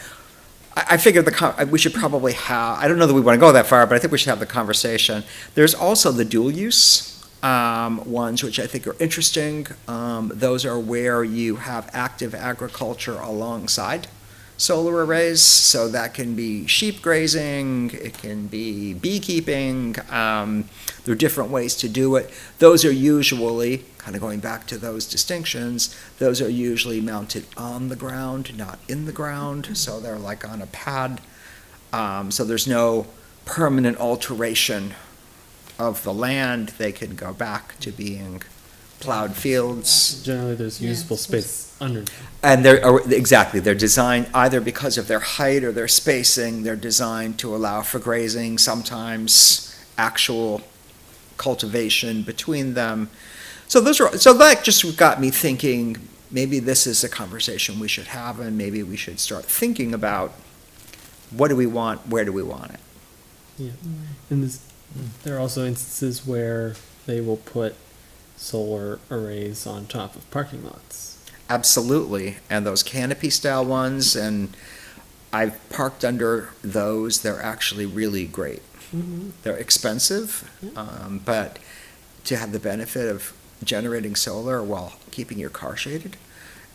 I figured we should probably have, I don't know that we want to go that far, but I think we should have the conversation. There's also the dual use ones, which I think are interesting. Those are where you have active agriculture alongside solar arrays, so that can be sheep grazing, it can be beekeeping. There are different ways to do it. Those are usually, kind of going back to those distinctions, those are usually mounted on the ground, not in the ground, so they're like on a pad. So there's no permanent alteration of the land. They can go back to being plowed fields. Generally, there's Yeah, usable of space under. And they're designed either because of their height or their spacing, they're designed to allow for grazing, sometimes actual cultivation between them. So that just got me thinking, maybe this is a conversation we should have, and maybe we should start thinking about what do we want, where do we want it? Yeah, and there are also instances where they will put solar arrays on top of parking lots. Absolutely, and those canopy style ones, and I've parked under those, they're actually really great. They're expensive, but to have the benefit of generating solar while keeping your car shaded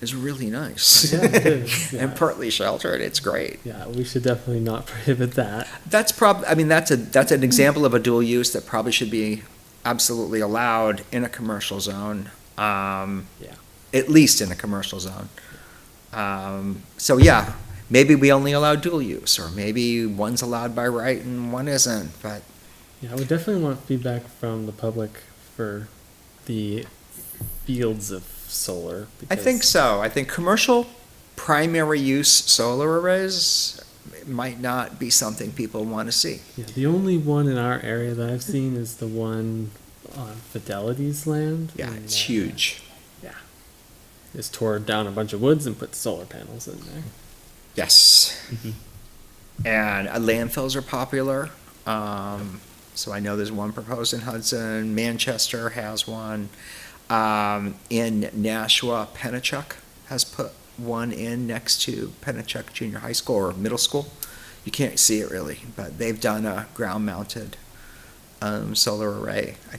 is really nice. Yeah, it is, yeah. And partly sheltered, it's great. Yeah, we should definitely not prohibit that. That's that's an example of a dual use that probably should be absolutely allowed in a commercial zone. Yeah. At least in a commercial zone. So yeah, maybe we only allow dual use, or maybe one's allowed by right and one isn't, but Yeah, I would definitely want feedback from the public for the fields of solar. I think so. I think commercial primary use solar arrays might not be something people want to see. Yeah, the only one in our area that I've seen is the one on Fidelity's land. Yeah, and, it's huge. Yeah. Just tore down a bunch of woods and put solar panels in there. Yes. And landfills are popular. So I know there's one proposed in Hudson. Manchester has one. In Nashua, Pennachuck has put one in next to Pennachuck Junior High School or Middle School. You can't see it really, but they've done a ground-mounted solar array. I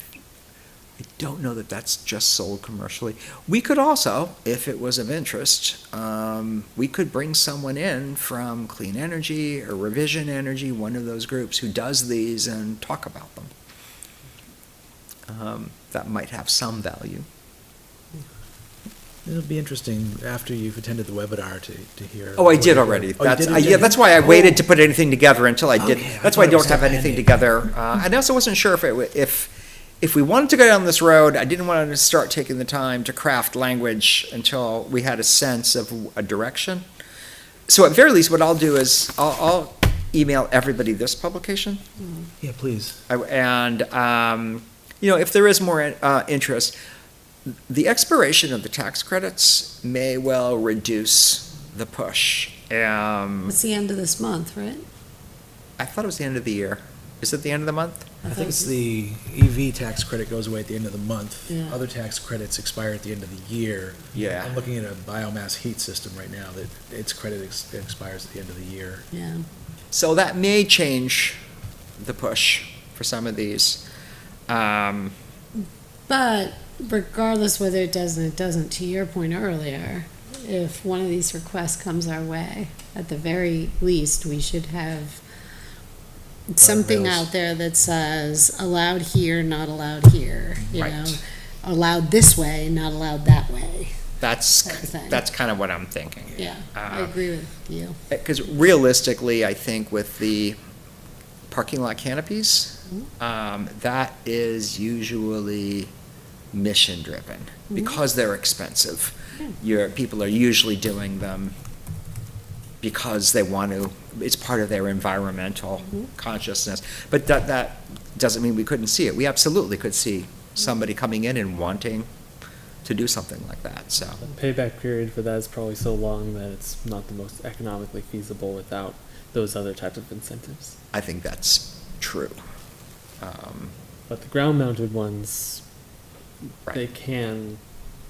don't know that that's just sold commercially. We could also, if it was of interest, we could bring someone in from Clean Energy or Revision Energy, one of those groups who does these, and talk about them. That might have some value. It'll be interesting after you've attended the webinar to hear. Oh, I did already. Oh, you That's, did? yeah, that's why I waited to put anything together until I did. Okay, I That's why I thought it don't was have still anything pending. together. And I also wasn't sure if we wanted to go down this road, I didn't want to start taking the time to craft language until we had a sense of a direction. So at very least, what I'll do is I'll email everybody this publication. Yeah, please. And, if there is more interest, the expiration of the tax credits may well reduce the push. It's the end of this month, right? I thought it was the end of the year. Is it the end of the month? I think it's the EV tax credit goes away at the end of the month. Yeah. Other tax credits expire at the end of the year. Yeah. I'm looking at a biomass heat system right now that its credit expires at the end of the year. Yeah. So that may change the push for some of these. But regardless whether it does or it doesn't, to your point earlier, if one of these requests comes our way, at the very least, we should have something Guardrails. out there that says allowed here, not allowed here, you Right. know, allowed this way, not allowed that way. That's Type of thing. that's kind of what I'm thinking. Yeah, I agree with you. Because realistically, I think with the parking lot canopies, that is usually mission-driven because they're expensive. People are usually doing them because they want to, it's part of their environmental consciousness. But that doesn't mean we couldn't see it. We absolutely could see somebody coming in and wanting to do something like that, so. The payback period for that is probably so long that it's not the most economically feasible without those other types of incentives. I think that's true. But the ground-mounted ones, Right. they can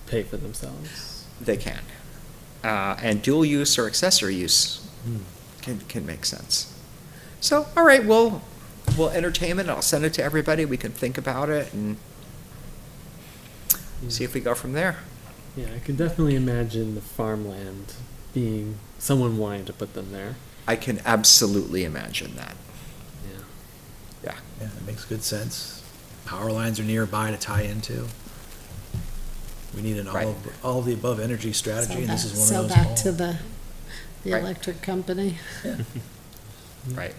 pay for themselves. They can. And dual use or accessory use can make sense. So, all right, we'll entertain it. I'll send it to everybody. We can think about it and see if we go from there. Yeah, I can definitely imagine the farmland being someone wanting to put them there. I can absolutely imagine that. Yeah. Yeah. Yeah, that makes good sense. Power lines are nearby to tie into. We need an Right. all of the above energy strategy, and this is one Sell of those. back to the Right. electric company. Right.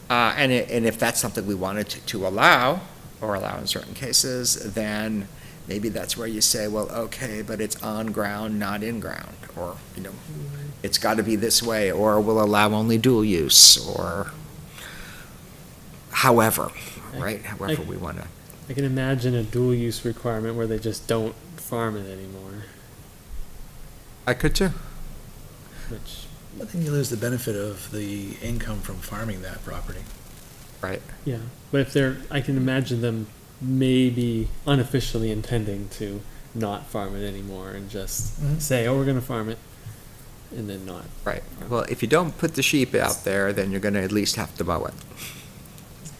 And if that's something we wanted to allow, or allow in certain cases, then maybe that's where you say, well, okay, but it's on ground, not in ground, or, it's got to be this way, or we'll allow only dual use, or however, right? However we want to. I can imagine a dual use requirement where they just don't farm it anymore, I could too. which, But then you lose the benefit of the income from farming that property. Right. yeah. But if they're, I can imagine them maybe unofficially intending to not farm it anymore and just Mhm. say, oh, we're going to farm it, and then not. Right. Well, if you don't put the sheep out there, then you're going to at least have to mow it.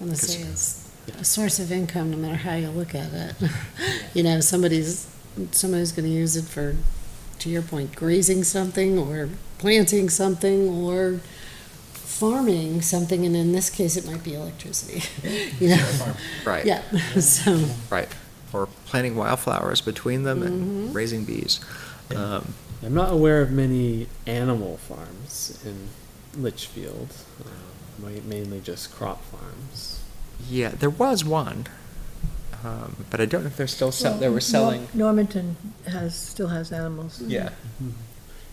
I was gonna say it's a source of income, no matter how you look at it. You know, somebody's gonna use it for, to your point, grazing something or planting something or farming something, and in this case, it might be electricity, you know? Right. Yeah, so, Right. Or planting wildflowers between them and raising bees. I'm not aware of many animal farms in Litchfield, mainly just crop farms. Yeah, there was one, but I don't know if they're still they were selling. Normanton still has animals. Yeah.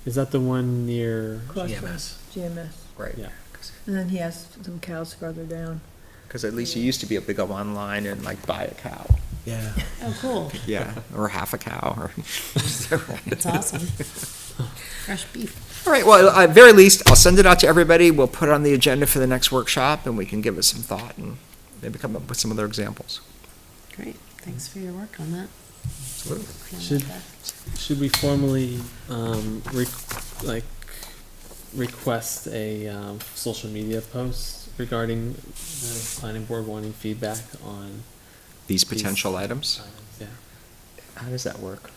Is that the one near? Across from GMS. GMS. Right. Yeah. And then he has some cows further down. Because at least you used to be able to go online and like buy a cow. Yeah. oh, cool, Yeah, or half a cow. Or that's awesome. Fresh beef. All right. Well, at very least, I'll send it out to everybody. We'll put it on the agenda for the next workshop, and we can give it some thought and maybe come up with some other examples. Great, thanks for your work on that. Absolutely. Yeah, Should- okay. Should we formally, request a, social media post regarding the planning board wanting feedback on These potential items. items? Yeah. How does that work?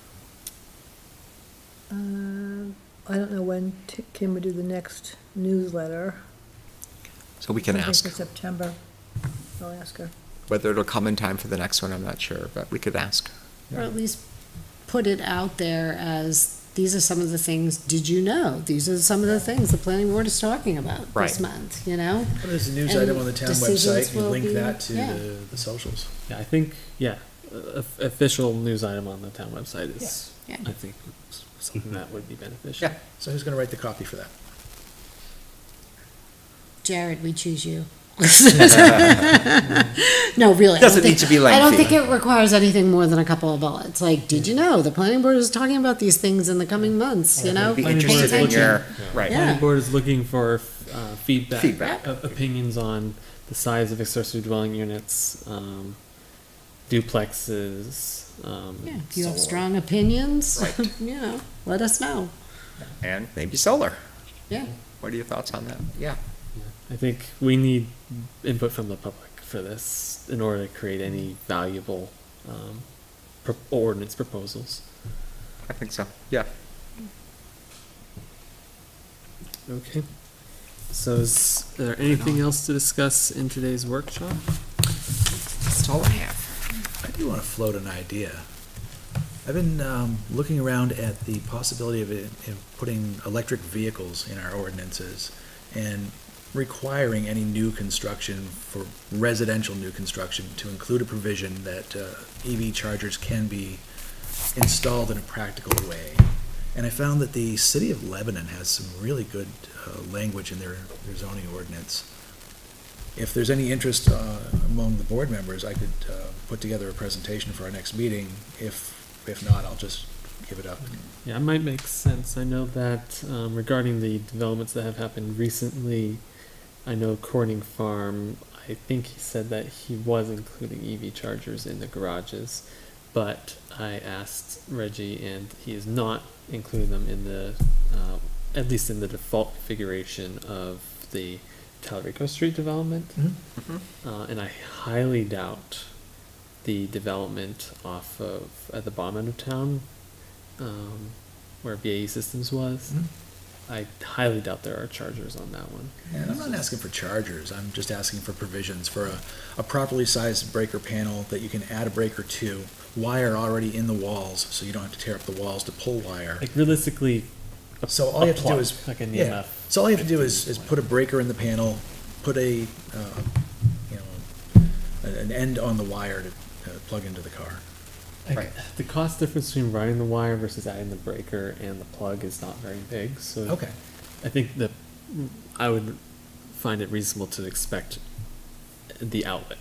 I don't know when Kim would do the next newsletter. So we can Something ask. for September. I'll ask her. Whether it'll come in time for the next one, I'm not sure, but we could ask. Or at least put it out there as, these are some of the things, did you know? These are some of the things the planning board is talking about this Right. month, you know? There's a news And item on the town decisions website, you will link be- that to yeah. the socials. Yeah, I think, official news item on the town website is, Yeah. I think, something that would be beneficial. Yeah. So who's gonna write the copy for that? Jared, we choose you. No, really. I Doesn't don't need to be I don't lengthy. think it requires anything more than a couple of bullets. Like, did you know the planning board is talking about these things in the coming months, you know? Be Planning board interested in is your, looking- right. Yeah. Planning board is looking for, feedback. Feedback. Opinions on the size of accessory dwelling units, duplexes, Yeah, if you have solar. strong opinions, Right. you know, let us know. And maybe solar. Yeah. What are your thoughts on that? Yeah. I think we need input from the public for this in order to create any valuable ordinance proposals. I think so. Yeah. Okay. So is there anything else to discuss in today's workshop? That's all I have. I do want to float an idea. I've been looking around at the possibility of putting electric vehicles in our ordinances and requiring any new construction for residential new construction to include a provision that EV chargers can be installed in a practical way. And I found that the city of Lebanon has some really good language in their zoning ordinance. If there's any interest among the board members, I could put together a presentation for our next meeting. If not, I'll just give it up. Yeah, it might make sense. I know that regarding the developments that have happened recently, I know Corning Farm, I think he said that he was including EV chargers in the garages, but I asked Reggie and he is not including them in the at least in the default configuration of the Talrico Street development. And I highly doubt the development off of, at the bottom end of town, where BAE Systems was. I highly doubt there are chargers on that one. And I'm not asking for chargers, I'm just asking for provisions for a properly sized breaker panel that you can add a breaker to, wire already in the walls, so you don't have to tear up the walls to pull wire. Like realistically, So all you have to do plug, is, like an yeah, EMF. so all you have to do is put a breaker in the panel, put a, an end on the wire to plug into the car. Like, Right. the cost difference between running the wire versus adding the breaker and the plug is not very big, so Okay. I think I would find it reasonable to expect the outlet.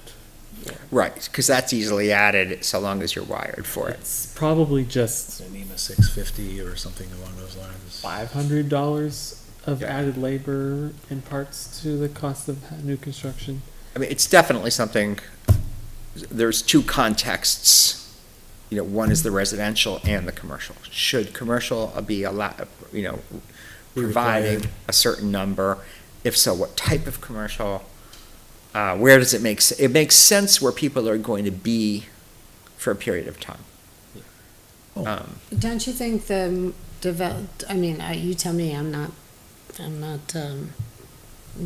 Right, because that's easily added so long as you're wired for it. It's probably just An EMA 650 or something along those lines. $500 of added labor and parts to the cost of new construction. I mean, it's definitely something, there's two contexts. One is the residential and the commercial. Should commercial be allowed, Be providing required. a certain number? If so, what type of commercial? Where does it make, it makes sense where people are going to be for a period of time. Oh. Don't you think the you tell me, I'm not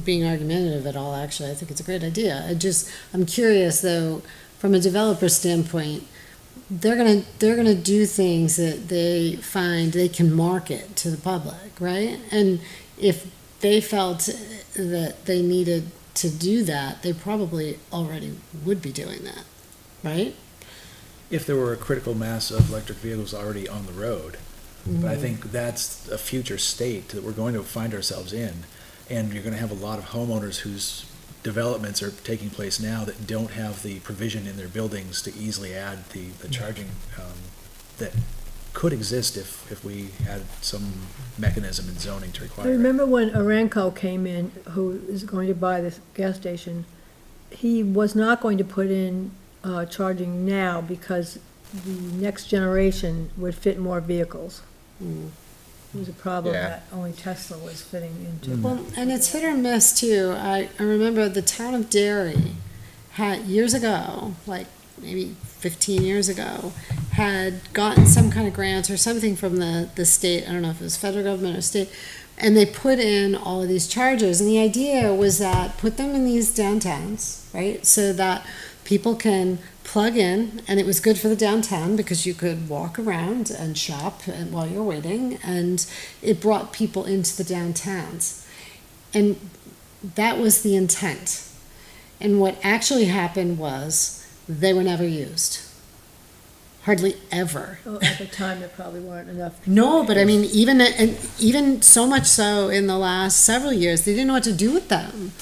being argumentative at all, actually. I think it's a great idea. I'm curious though, from a developer standpoint, they're gonna do things that they find they can market to the public, right? And if they felt that they needed to do that, they probably already would be doing that, right? If there were a critical mass of electric vehicles already on the road. But I think that's a future state that we're going to find ourselves in. And you're gonna have a lot of homeowners whose developments are taking place now that don't have the provision in their buildings to easily add the charging, that could exist if we had some mechanism in zoning to I require it. remember when Aramco came in, who is going to buy this gas station, he was not going to put in charging now because the next generation would fit more vehicles. It was a problem Yeah. that only Tesla was fitting into. Well, and it's hit or miss too. I remember the town of Derry had, years ago, like maybe 15 years ago, had gotten some kind of grant or something from the state, I don't know if it was federal government or state, and they put in all of these chargers. And the idea was that put them in these downtowns, right? So that people can plug in, and it was good for the downtown because you could walk around and shop and while you're waiting, and it brought people into the downtowns. And that was the intent. And what actually happened was they were never used. Hardly ever. Oh, at the time, there probably weren't enough. No, but I mean, even so much so in the last several years, they didn't know what to do with them.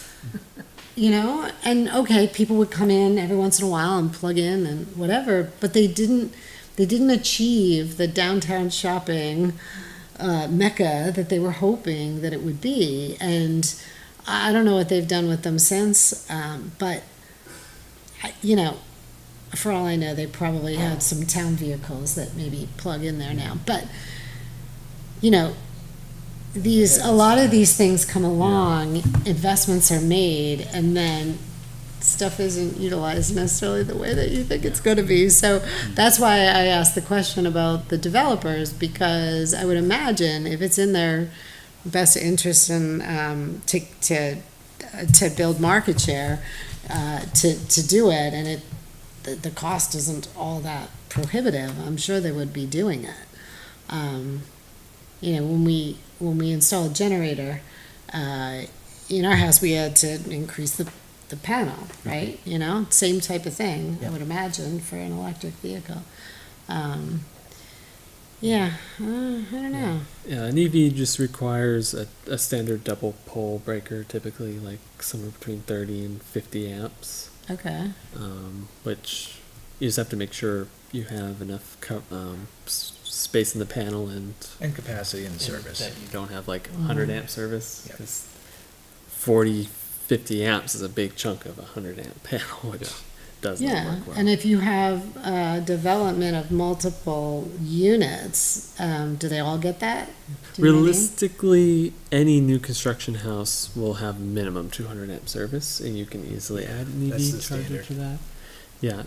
And okay, people would come in every once in a while and plug in and whatever, but they didn't achieve the downtown shopping mecca that they were hoping that it would be. And I don't know what they've done with them since, but for all I know, they probably had some town vehicles that maybe plug in there now. But a lot of these things come along, investments are made, and then stuff isn't utilized necessarily the way that you think it's going to be. So that's why I asked the question about the developers, because I would imagine if it's in their best interest in to build market share, to do it, and the cost isn't all that prohibitive, I'm sure they would be doing it. When we install a generator, in our house, we had to increase the panel, right? Same type of thing, I would imagine, for an electric vehicle. I don't know. Yeah, an EV just requires a standard double pole breaker, typically like somewhere between 30 and 50 amps. Okay. Which you just have to make sure you have enough space in the panel and capacity in the service. that you don't have like 100 amp service, Yep. because 40, 50 amps is a big chunk of a 100 amp panel, which does not Yeah, work well. and if you have development of multiple units, do they all get that? Do you know what I mean? Realistically, any new construction house will have minimum 200 amp service, and you can easily add an That's EV the charger standard. for that. Yeah.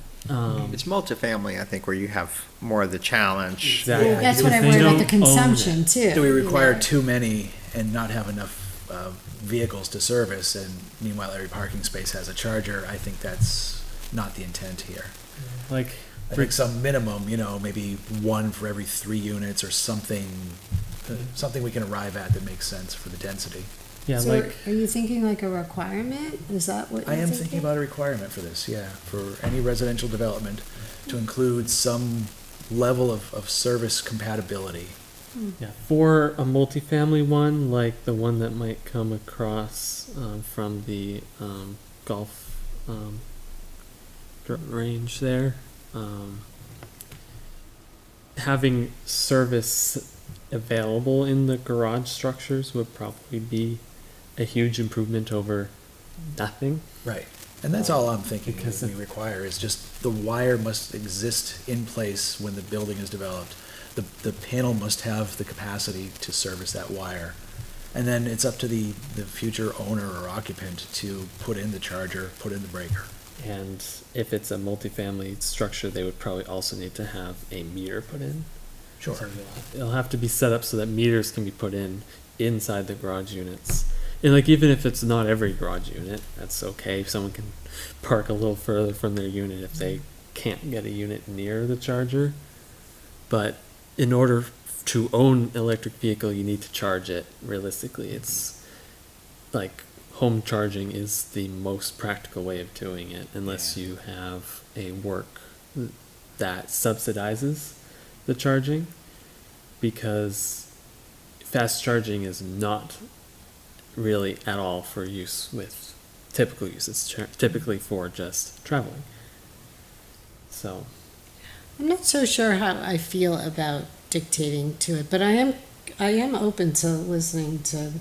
It's multifamily, I think, where you have more of the challenge. Exactly. Yeah, That's what I If they worry about the don't own it. consumption too. Do we you require know? too many and not have enough vehicles to service, and meanwhile every parking space has a charger? I think that's not the intent here. Like, I think some minimum, maybe one for every 3 units or something, something we can arrive at that makes sense for the density. yeah, So like, are you thinking like a requirement? Is that what I you're am thinking about a requirement for this, yeah, for any residential development to include some level of service compatibility. yeah, for a multifamily one, like the one that might come across from the golf range there, having service available in the garage structures would probably be a huge improvement over nothing. Right. And that's all I'm thinking Because that we require, is just the wire must exist in place when the building is developed. The panel must have the capacity to service that wire. And then it's up to the future owner or occupant to put in the charger, put in the breaker. And if it's a multifamily structure, they would probably also need to have a meter put in. Sure. So it'll have to be set up so that meters can be put in inside the garage units. And like, even if it's not every garage unit, that's okay. Someone can park a little further from their unit if they can't get a unit near the charger. But in order to own an electric vehicle, you need to charge it. Realistically, it's like home charging is the most practical way of doing it, unless you have a work that subsidizes the charging, because fast charging is not really at all for use with typical use. It's typically for just traveling. So, I'm not so sure how I feel about dictating to it, but I am open to listening to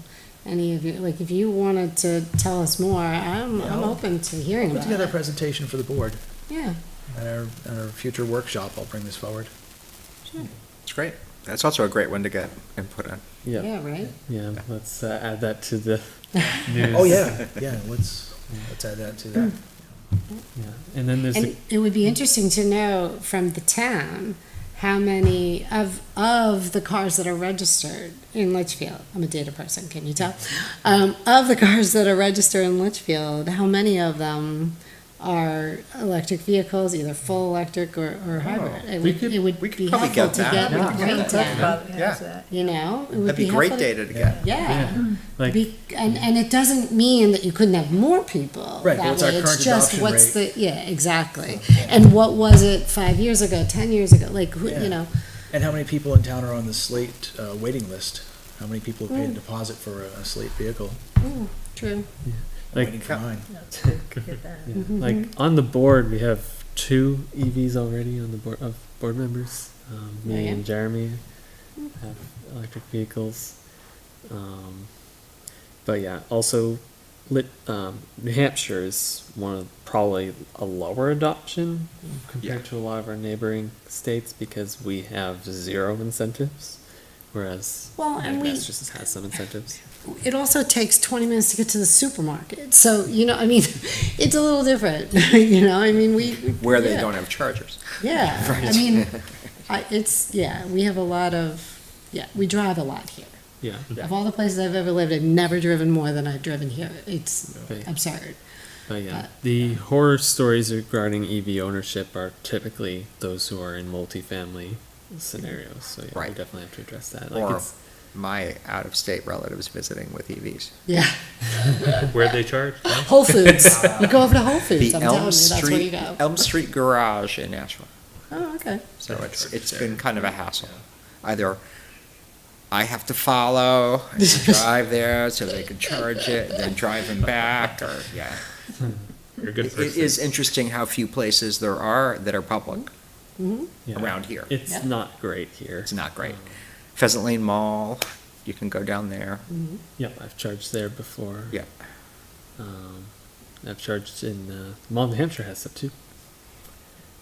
any of you. Like, if you wanted to tell us more, I'm Yeah. open to hearing Put about together a it. presentation for the board. Yeah, At our future workshop, I'll bring this forward. It's great. That's also a great one to get input on. yeah, yeah, right? yeah. Let's add that to the news. Oh, yeah, let's add that to that. Yeah, and then there's the And it would be interesting to know from the town how many of the cars that are registered in Litchfield. I'm a data person, can you tell? Of the cars that are registered in Litchfield, how many of them are electric vehicles, either full electric or hybrid? It we would, could- it would we could be probably helpful get to that. get Yeah. with Green Town, Probably Yeah. has that. you know? It would That'd be helpful great to- data to get. Yeah. like And it doesn't mean that you couldn't have more people Right, that what's our way. It's current just adoption what's rate? yeah, exactly. And what was it 5 years ago, 10 years ago? Like, Yeah. you know, And how many people in town are on the Slate waiting list? How many people have paid a Mm. deposit for a Slate vehicle? true. I'm Like- waiting for mine. Get that. yeah, Mhm. like on the board, we have 2 EVs already on the board of board members. Me Oh, yeah? and Jeremy have electric vehicles. But yeah, also New Hampshire is one of probably a lower adoption compared Yeah. to a lot of our neighboring states, because we have 0 incentives, whereas Well, and we, Massachusetts has some incentives. it also takes 20 minutes to get to the supermarket. So, you know, I mean, it's a little different, you know, I mean, Where they yeah. don't have chargers. Yeah, I Right. mean, we have a lot we drive a lot here. Yeah. Of all the places I've ever lived, I've never driven more than I've driven here. It's Right. absurd. But yeah, the horror stories regarding EV ownership are typically those who are in multifamily scenarios. So yeah, we Right. definitely have to address that. Or it's, my out-of-state relatives visiting with EVs. Yeah. Where'd they charge? Whole Foods. You go over to Whole Foods. The I'm telling Elm you, that's where you Street, go. Elm Street Garage in Nashville. Oh, okay. So it's been kind of a hassle. Either I have to follow, and drive there so they can charge it, and then drive them back, or, yeah. You're a good It person. is interesting how few places there are that are public Hmm. yeah, around here. it's Yeah. not great here. It's not great. Pheasant Lane Mall, you can go down there. Yep, I've charged there before. Yeah. I've charged in Mall, New Hampshire has some too.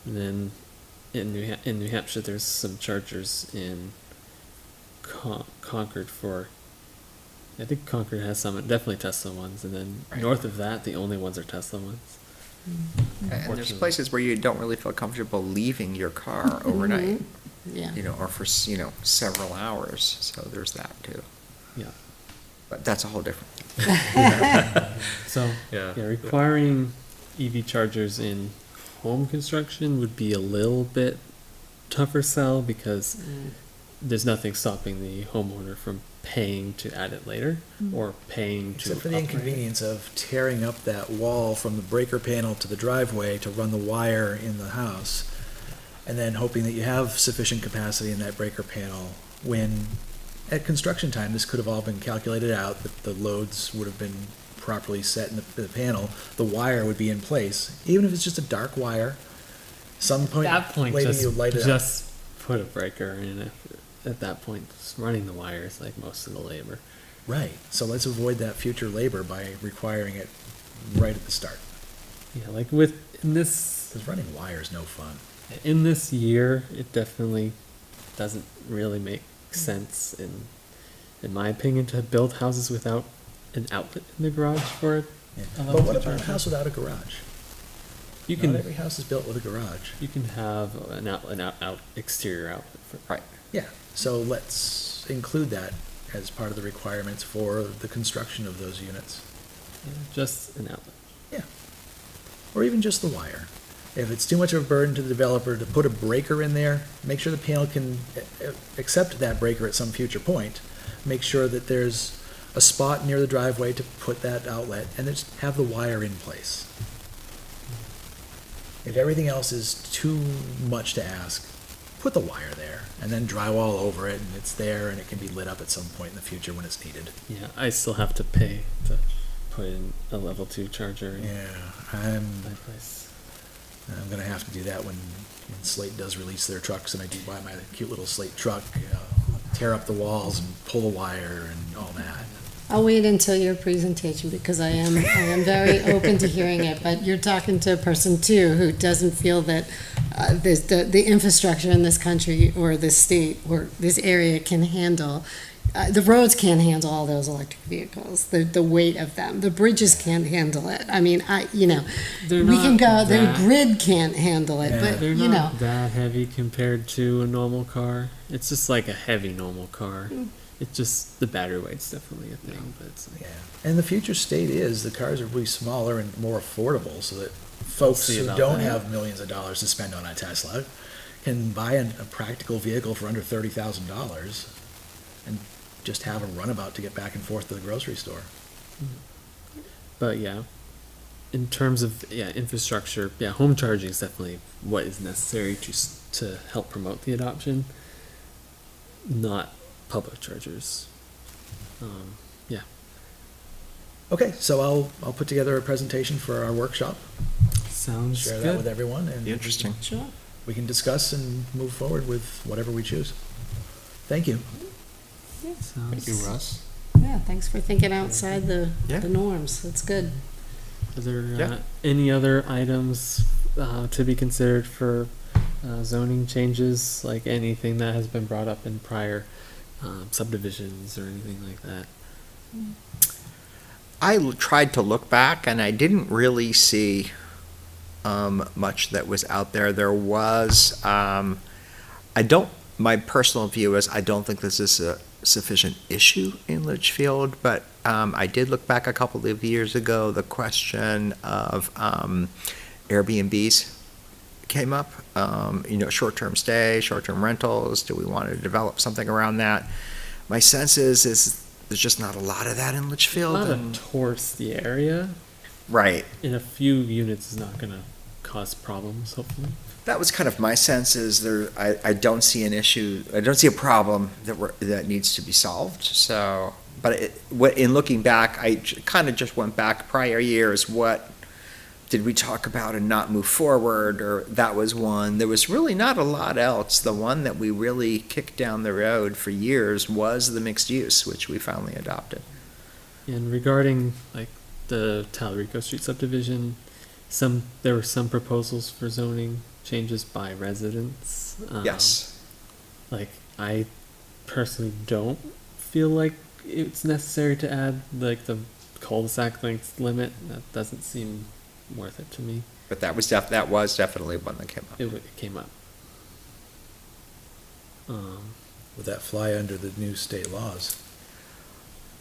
And then in New Hampshire, there's some chargers in Concord for. I think Concord has some, definitely Tesla ones, and then Right. north of that, the only ones are Tesla ones. And there's Unfortunately. places where you don't really feel comfortable leaving your car overnight, Yeah. you know, or for, several hours, so there's that too. Yeah. But that's a whole different. So Yeah. requiring EV chargers in home construction would be a little bit tougher sell because there's nothing stopping the homeowner from paying to add it later or paying to Except for the upgrade it. inconvenience of tearing up that wall from the breaker panel to the driveway to run the wire in the house, and then hoping that you have sufficient capacity in that breaker panel when, at construction time, this could have all been calculated out, that the loads would have been properly set in the panel, the wire would be in place, even if it's just a dark wire, some At point that point, later you light it up. just put a breaker in it. At that point, just running the wire is like most of the labor. Right, so let's avoid that future labor by requiring it right at the start, Yeah, like in this because running wire is no fun. in this year, it definitely doesn't really make sense in my opinion to build houses without an outlet in the garage for it. Yeah. I love But what the about a charger. house without a garage? You Not can every house is built with a garage. you can have an out exterior outlet for Right. Yeah, so let's include that as part of the requirements for the construction of those units. just an outlet. Yeah. Or even just the wire. If it's too much of a burden to the developer to put a breaker in there, make sure the panel can accept that breaker at some future point. Make sure that there's a spot near the driveway to put that outlet, and just have the wire in place. If everything else is too much to ask, put the wire there, and then drywall over it, and it's there, and it can be lit up at some point in the future when it's needed. Yeah, I still have to pay to put in a level 2 charger in Yeah, my place. I'm gonna have to do that when Slate does release their trucks, and I do buy my cute little Slate truck, tear up the walls and pull the wire and all that. I'll wait until your presentation because I am very open to hearing it, but you're talking to a person too who doesn't feel that the infrastructure in this country or this state or this area can handle, the roads can't handle all those electric vehicles, the weight of them. The bridges can't handle it. I mean, They're we can not go, the that- grid can't handle it, Yeah. but They're you know. not that heavy compared to a normal car. It's just like a heavy normal car. It's just the battery weight's definitely a thing, but it's like, Yeah, and the future state is the cars are really smaller and more affordable, so that folks see who about don't that. have millions of dollars to spend on a Tesla can buy a practical vehicle for under $30,000 and just have a runabout to get back and forth to the grocery store. but yeah. In terms of infrastructure, home charging is definitely what is necessary to help promote the adoption. Not public chargers. Yeah. Okay, so I'll put together a presentation for our workshop, Sounds share that good. with everyone, and Be interesting. Sure. we can discuss and move forward with whatever we choose. Thank you. Sounds, Russ. Yeah, thanks for thinking outside the Yeah. norms. That's good. Are there Yeah. any other items to be considered for zoning changes, like anything that has been brought up in prior subdivisions or anything like that? Tried to look back, and I didn't really see much that was out there. There was, my personal view is I don't think this is a sufficient issue in Litchfield, but I did look back a couple of years ago. The question of Airbnbs came up, short-term stay, short-term rentals. Do we want to develop something around that? My sense is there's just not a lot of that in A Litchfield. lot and- of towards the area Right. in a few units is not going to cause problems, hopefully. That was kind of my sense is I don't see an issue, I don't see a problem that needs to be solved. So, but in looking back, I kind of just went back prior years. What did we talk about and not move forward? Or that was one. There was really not a lot else. The one that we really kicked down the road for years was the mixed use, which we finally adopted. And regarding like the Talarico Street subdivision, there were some proposals for zoning changes by residents. Yes. Like, I personally don't feel like it's necessary to add, like, the cul-de-sac length limit. That doesn't seem worth it to me. But that was definitely one that came up. It came up. Would that fly under the new state laws?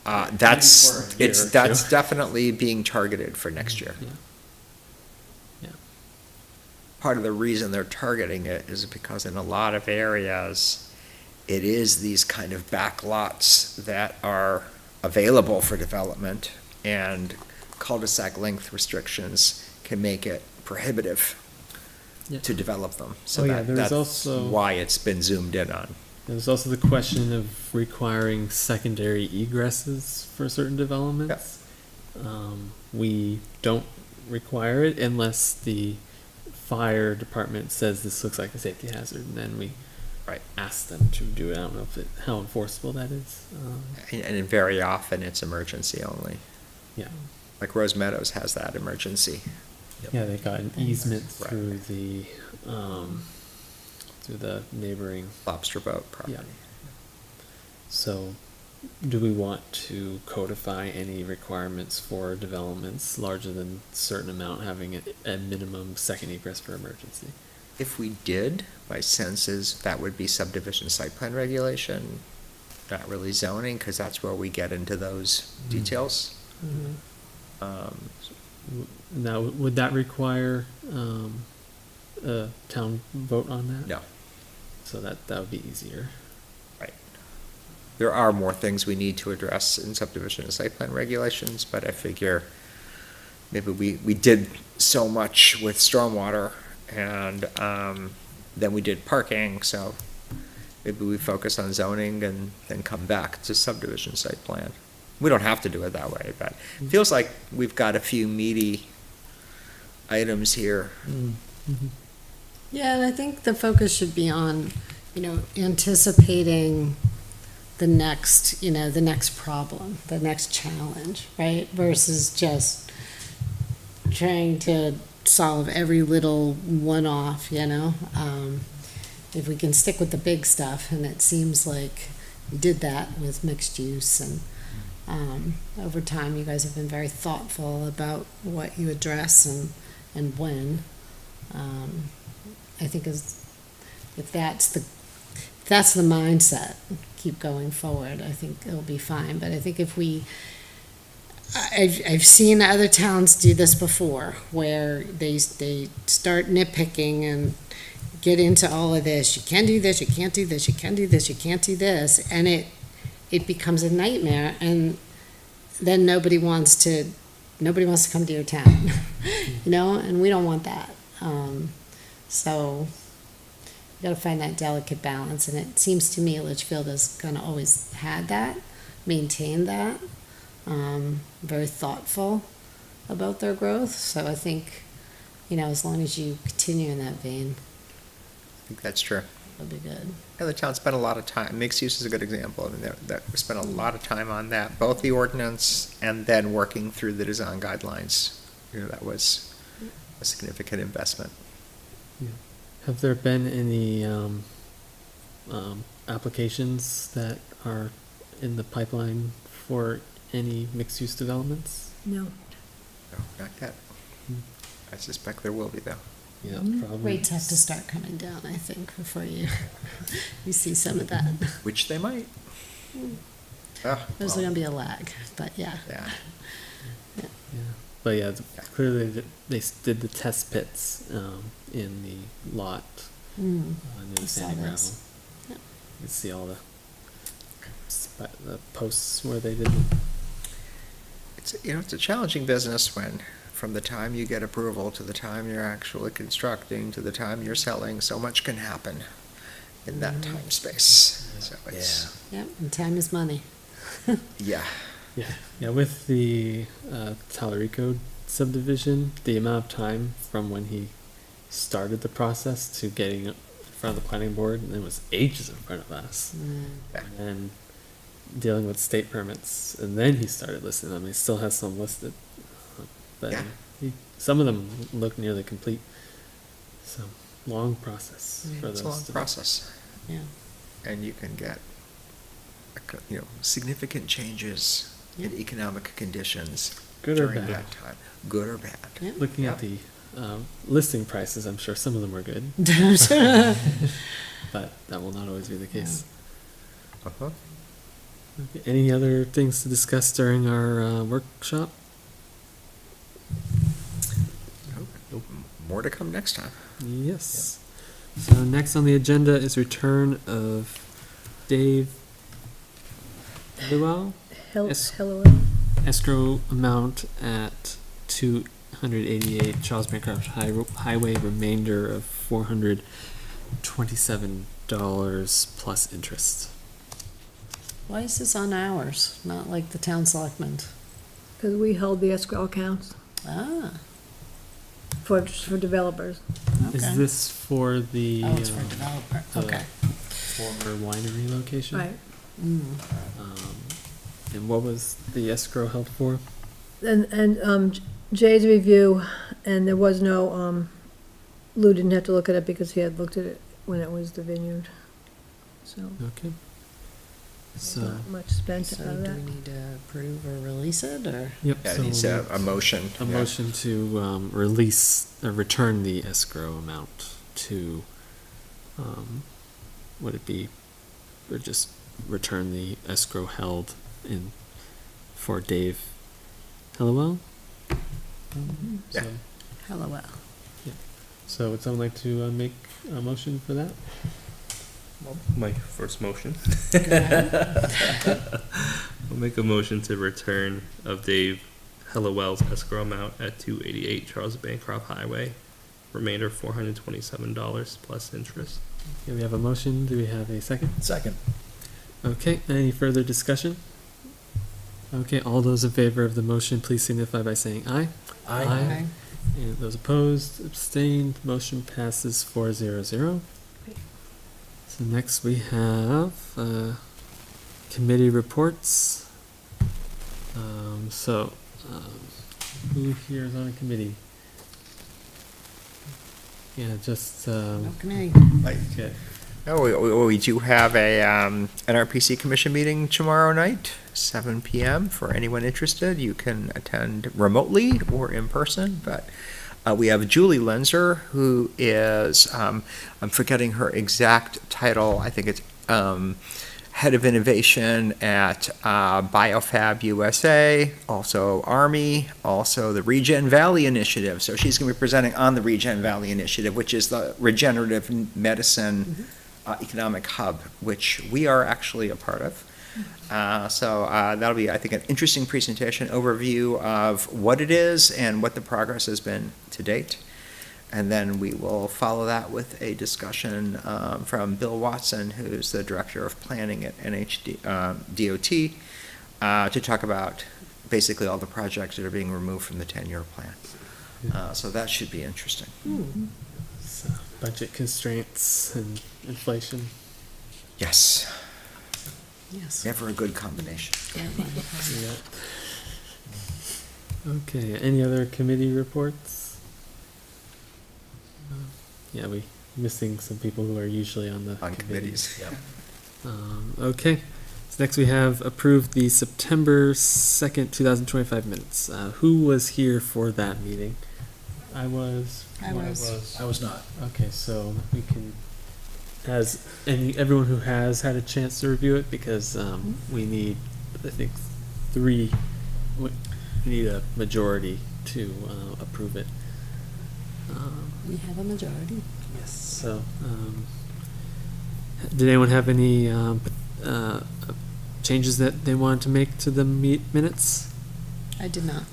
That's Year or two. that's definitely being targeted for next year. Yeah. Yeah. Part of the reason they're targeting it is because in a lot of areas, it is these kind of back lots that are available for development, and cul-de-sac length restrictions can make it prohibitive Yeah. to develop them. So Oh, yeah, that, there's that's also- why it's been zoomed in on. There's also the question of requiring secondary egresses for certain developments. We don't require it unless the fire department says this looks like a safety hazard, and then we Right. ask them to do it. I don't know how enforceable that is. And very often, it's emergency only. Yeah. Like Rose Meadows has that emergency. Yeah, they got an easement Right. through the neighboring. Lobster boat property. Yeah. So, do we want to codify any requirements for developments larger than a certain amount having a minimum second egress for emergency? If we did, my sense is that would be subdivision site plan regulation, not really zoning, because that's where we get into those details. Um, Now, would that require a town vote on that? No, So that would be easier. right. There are more things we need to address in subdivision and site plan regulations, but I figure maybe we did so much with stormwater, and then we did parking, so maybe we focus on zoning and then come back to subdivision site plan. We don't have to do it that way, but it feels like we've got a few meaty items here. Yeah, and I think the focus should be on, anticipating the next problem, the next challenge, right? Versus just trying to solve every little one-off, If we can stick with the big stuff, and it seems like we did that with mixed use, and over time, you guys have been very thoughtful about what you address and when. I think if that's the mindset, keep going forward, I think it'll be fine. But I think I've seen other towns do this before, where they start nitpicking and get into all of this. You can do this, you can't do this, you can do this, you can't do this, and it becomes a nightmare, and then nobody wants to come to your town, and we don't want that. So you got to find that delicate balance, and it seems to me Litchfield has kind of always had that, maintained that, very thoughtful about their growth. So I think, as long as you continue in that vein, I think that's true. it'll be good. Yeah, the town spent a lot of time, mixed use is a good example, I mean, that we spent a lot of time on that, both the ordinance and then working through the design guidelines. That was a significant investment. Have there been any applications that are in the pipeline for any mixed-use developments? No. No, not yet. I suspect there will be, though. Yeah, probably. Rates have to start coming down, I think, before you see some of that. Which they might. There's Well, going to be a lag, but yeah. yeah. Yeah, but yeah, clearly they did the test pits in the lot Mm. near the I saw sand and those. gravel. Yep. You can see all the posts where they did them. It's a challenging business when, from the time you get approval to the time you're actually constructing to the time you're selling, so much can happen in that time space. So it's, Yep, and time is money. yeah. Yeah, with the Talarico subdivision, the amount of time from when he started the process to getting in front of the planning board, and it was ages in front of us. Mm. And dealing with state permits, and then he started listing them. He still has some listed, but Yeah. some of them look nearly complete. So long process Yeah, for It's those. a long to- process. Yeah. And you can get, significant changes in Yeah. economic conditions Good or during bad? that time. Good or bad. Yeah. Looking at the listing prices, I'm sure some of them were good, but that will not always be the case. Uh-huh. Okay, any other things to discuss during our workshop? More to come next time. Yes. So next on the agenda is return of Dave Llewell, Yes. Hello. escrow amount at 288 Charles Bancroft Highway, remainder of $427 plus interest. Why is this on ours, not like the town selectmen? Because we held the escrow accounts Ah, for developers. Is okay. this for the Oh, it's for developer, the- okay. former winery location? Right. Mm. And what was the escrow held for? And Jay's review, and there was no, Lou didn't have to look at it because he had looked at it when it was the vineyard. So, Okay. So, not much spent So out of do that. we need to approve or release it, or? yep. Yeah, so it needs we'll a motion. A yeah. motion to release, return the escrow amount to, would it be, or just return the escrow held in, for Dave Hillowell? Yeah. So- Hello, well. So would someone like to make a motion for that? My first motion. Go ahead. I'll make a motion to return of Dave Hellowell's escrow amount at 288 Charles Bancroft Highway. Remainder $427 plus interest. Okay, we have a motion. Do we have a second? Second. Okay, any further discussion? Okay, all those in favor of the motion, please signify by saying aye. Okay. And those opposed, abstained, motion passes 4-0-0. So next we have committee reports. Who here is on a committee? Yeah, just, No committee. okay. Oh, we do have a NRPC commission meeting tomorrow night, 7 p.m. For anyone interested, you can attend remotely or in person. But we have Julie Lenzer, who is I'm forgetting her exact title. I think it's head of innovation at Biofab USA, also Army, also the Regen Valley Initiative. So she's going to be presenting on the Regen Valley Initiative, which is the regenerative medicine economic hub, which we are actually a part of. So that'll be, I think, an interesting presentation, overview of what it is and what the progress has been to date. And then we will follow that with a discussion from Bill Watson, who's the Director of Planning at DOT, to talk about basically all the projects that are being removed from the 10-year plan. So that should be interesting. So, budget constraints and inflation. Yes, Yes. never a good combination. Yeah. Okay, any other committee reports? Yeah, we missing some people who are usually on the On committees. committees. Okay, so next we have approved the September 2nd, 2025 minutes. Who was here for that meeting? I was. I was. I was not. Okay, so we can, everyone who has had a chance to review it, because we need, I think, we need a majority to approve it. We have a majority. Yes. So, did anyone have any changes that they wanted to make to the minutes? I did not.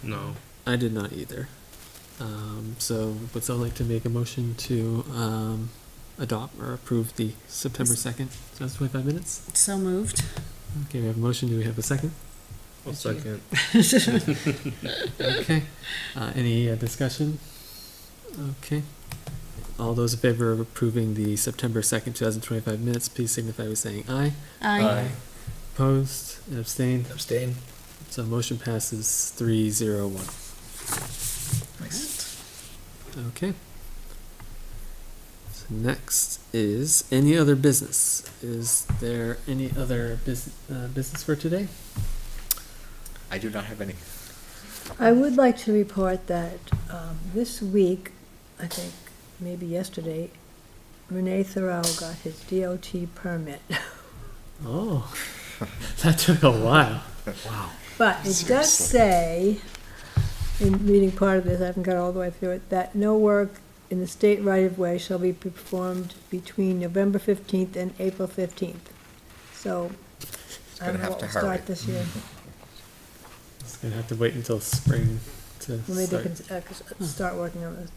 No. I did not either. So would someone like to make a motion to adopt or approve the September 2nd, 2025 minutes? So moved. Okay, we have a motion. Do we have a second? I'll second. Okay. Any discussion? Okay. All those in favor of approving the September 2nd, 2025 minutes, please signify by saying aye. Aye. Opposed and abstained? Abstain. So motion passes 3-0-1. Nice. Okay. Next is any other business. Is there any other business for today? I do not have any. I would like to report that this week, I think maybe yesterday, Renee Thoreau got his DOT permit. Oh, that took a while. Wow. But it does Seriously. say, in reading part of this, I haven't got all the way through it, that no work in the state right-of-way shall be performed between November 15th and April 15th. So, I gonna don't know have what to will hurry. start this year. It's gonna have to wait until spring to Well, maybe they start. can start working on the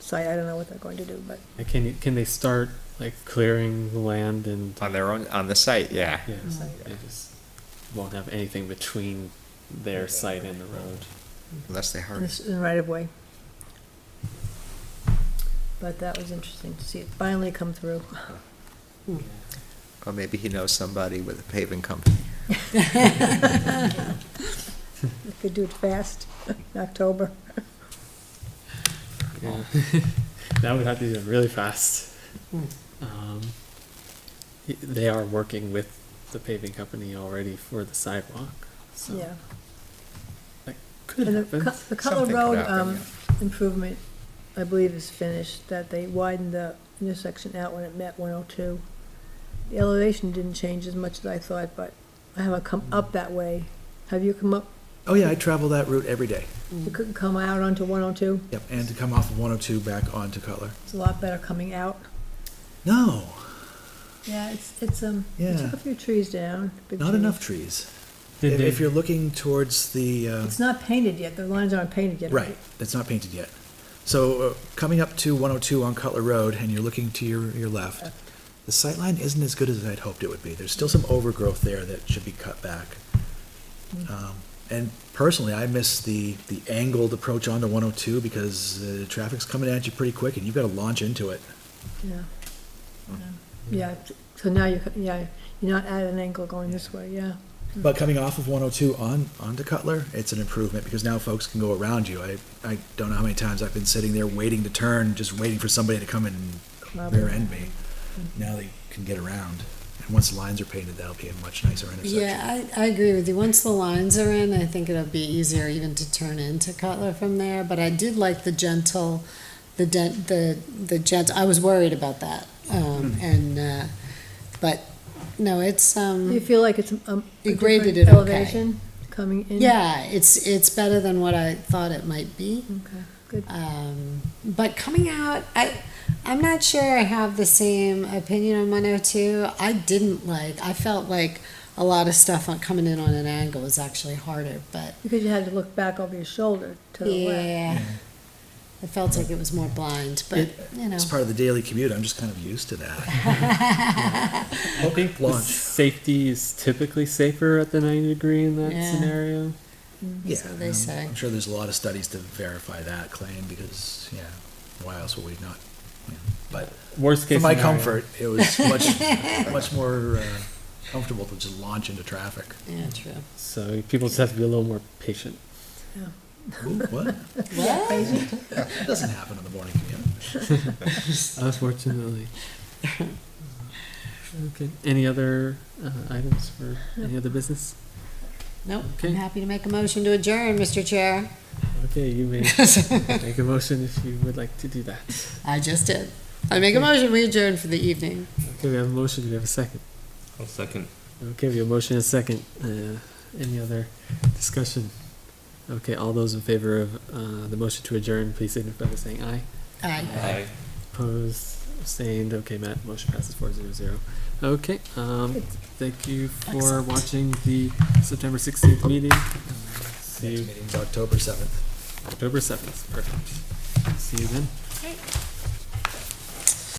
site. I don't know what they're going to do, but Can they start like clearing the land and On their own, on the site, yeah. yeah, they just won't have anything between their site and the road. Unless they in hurry. the right-of-way. But that was interesting to see it finally come through. Or maybe he knows somebody with a paving company. They could do it fast, in October. Yeah, that would have to be done really fast. They are working with the paving company already for the sidewalk, so Yeah. that could And happen. the Cutler Something could Road happen, improvement, I believe, is finished, that they widened the intersection out when it met 102. The elevation didn't change as much as I thought, but I haven't come up that way. Have you come up? Oh, yeah, I travel that route every day. You couldn't come out onto 102? Yep, and to come off of 102 back onto Cutler. It's a lot better coming out. No, Yeah, it's they Yeah. took a few trees down. big not trees. enough trees. Did they- If you're looking towards the, It's not painted yet, the lines aren't painted yet. right, it's not painted yet. So coming up to 102 on Cutler Road, and you're looking to your left, the sightline isn't as good as I'd hoped it would be. There's still some overgrowth there that should be cut back. And personally, I miss the angled approach onto 102 because the traffic's coming at you pretty quick and you've got to launch into it. Yeah. Yeah, so now you're not at an angle going this way, yeah. But coming off of 102 onto Cutler, it's an improvement because now folks can go around you. I don't know how many times I've been sitting there waiting to turn, just waiting for somebody to come and rear end me. Now they can get around. And once the lines are painted, that'll be a much nicer intersection. Yeah, I agree with you. Once the lines are in, I think it'll be easier even to turn into Cutler from there, but I did like the gentle, I was worried about that. But, no, it's, Do you feel like it's a You graded different it okay. elevation coming in? yeah, it's better than what I thought it might be. Okay, good. But coming out, I'm not sure I have the same opinion on 102. I felt like a lot of stuff coming in on an angle was actually harder, but Because you had to look back over your shoulder to the left. yeah. I felt like it was more blind, but, you know. It's part of the daily commute. I'm just kind of used to that. I think the Launch. safety is typically safer at the 90 degree in that Yeah. scenario. Yeah, So they say. I'm sure there's a lot of studies to verify that claim because, yeah, why else would we not? Yeah. But Worst case for my scenario. comfort, it was much more comfortable to just launch into traffic. Yeah, true. So people just have to be a little more patient. Ooh, what? That doesn't happen on the morning commute. Unfortunately. Okay. Any other items for any other business? Nope, Okay. I'm happy to make a motion to adjourn, Mr. Chair. Okay, you may make a motion if you would like to do that. I just did. I make a motion, we adjourn for the evening. Okay, we have a motion. Do we have a second? I'll second. Okay, we have a motion and a second. Any other discussion? Okay, all those in favor of the motion to adjourn, please signify by saying aye. Aye. Aye. Opposed, abstained. Okay, Matt, motion passes 4-0-0. Okay, thank you for Excellent. watching the September 16th meeting. See Next you meeting's October 7th. October 7th. Perfect. See you then. Okay.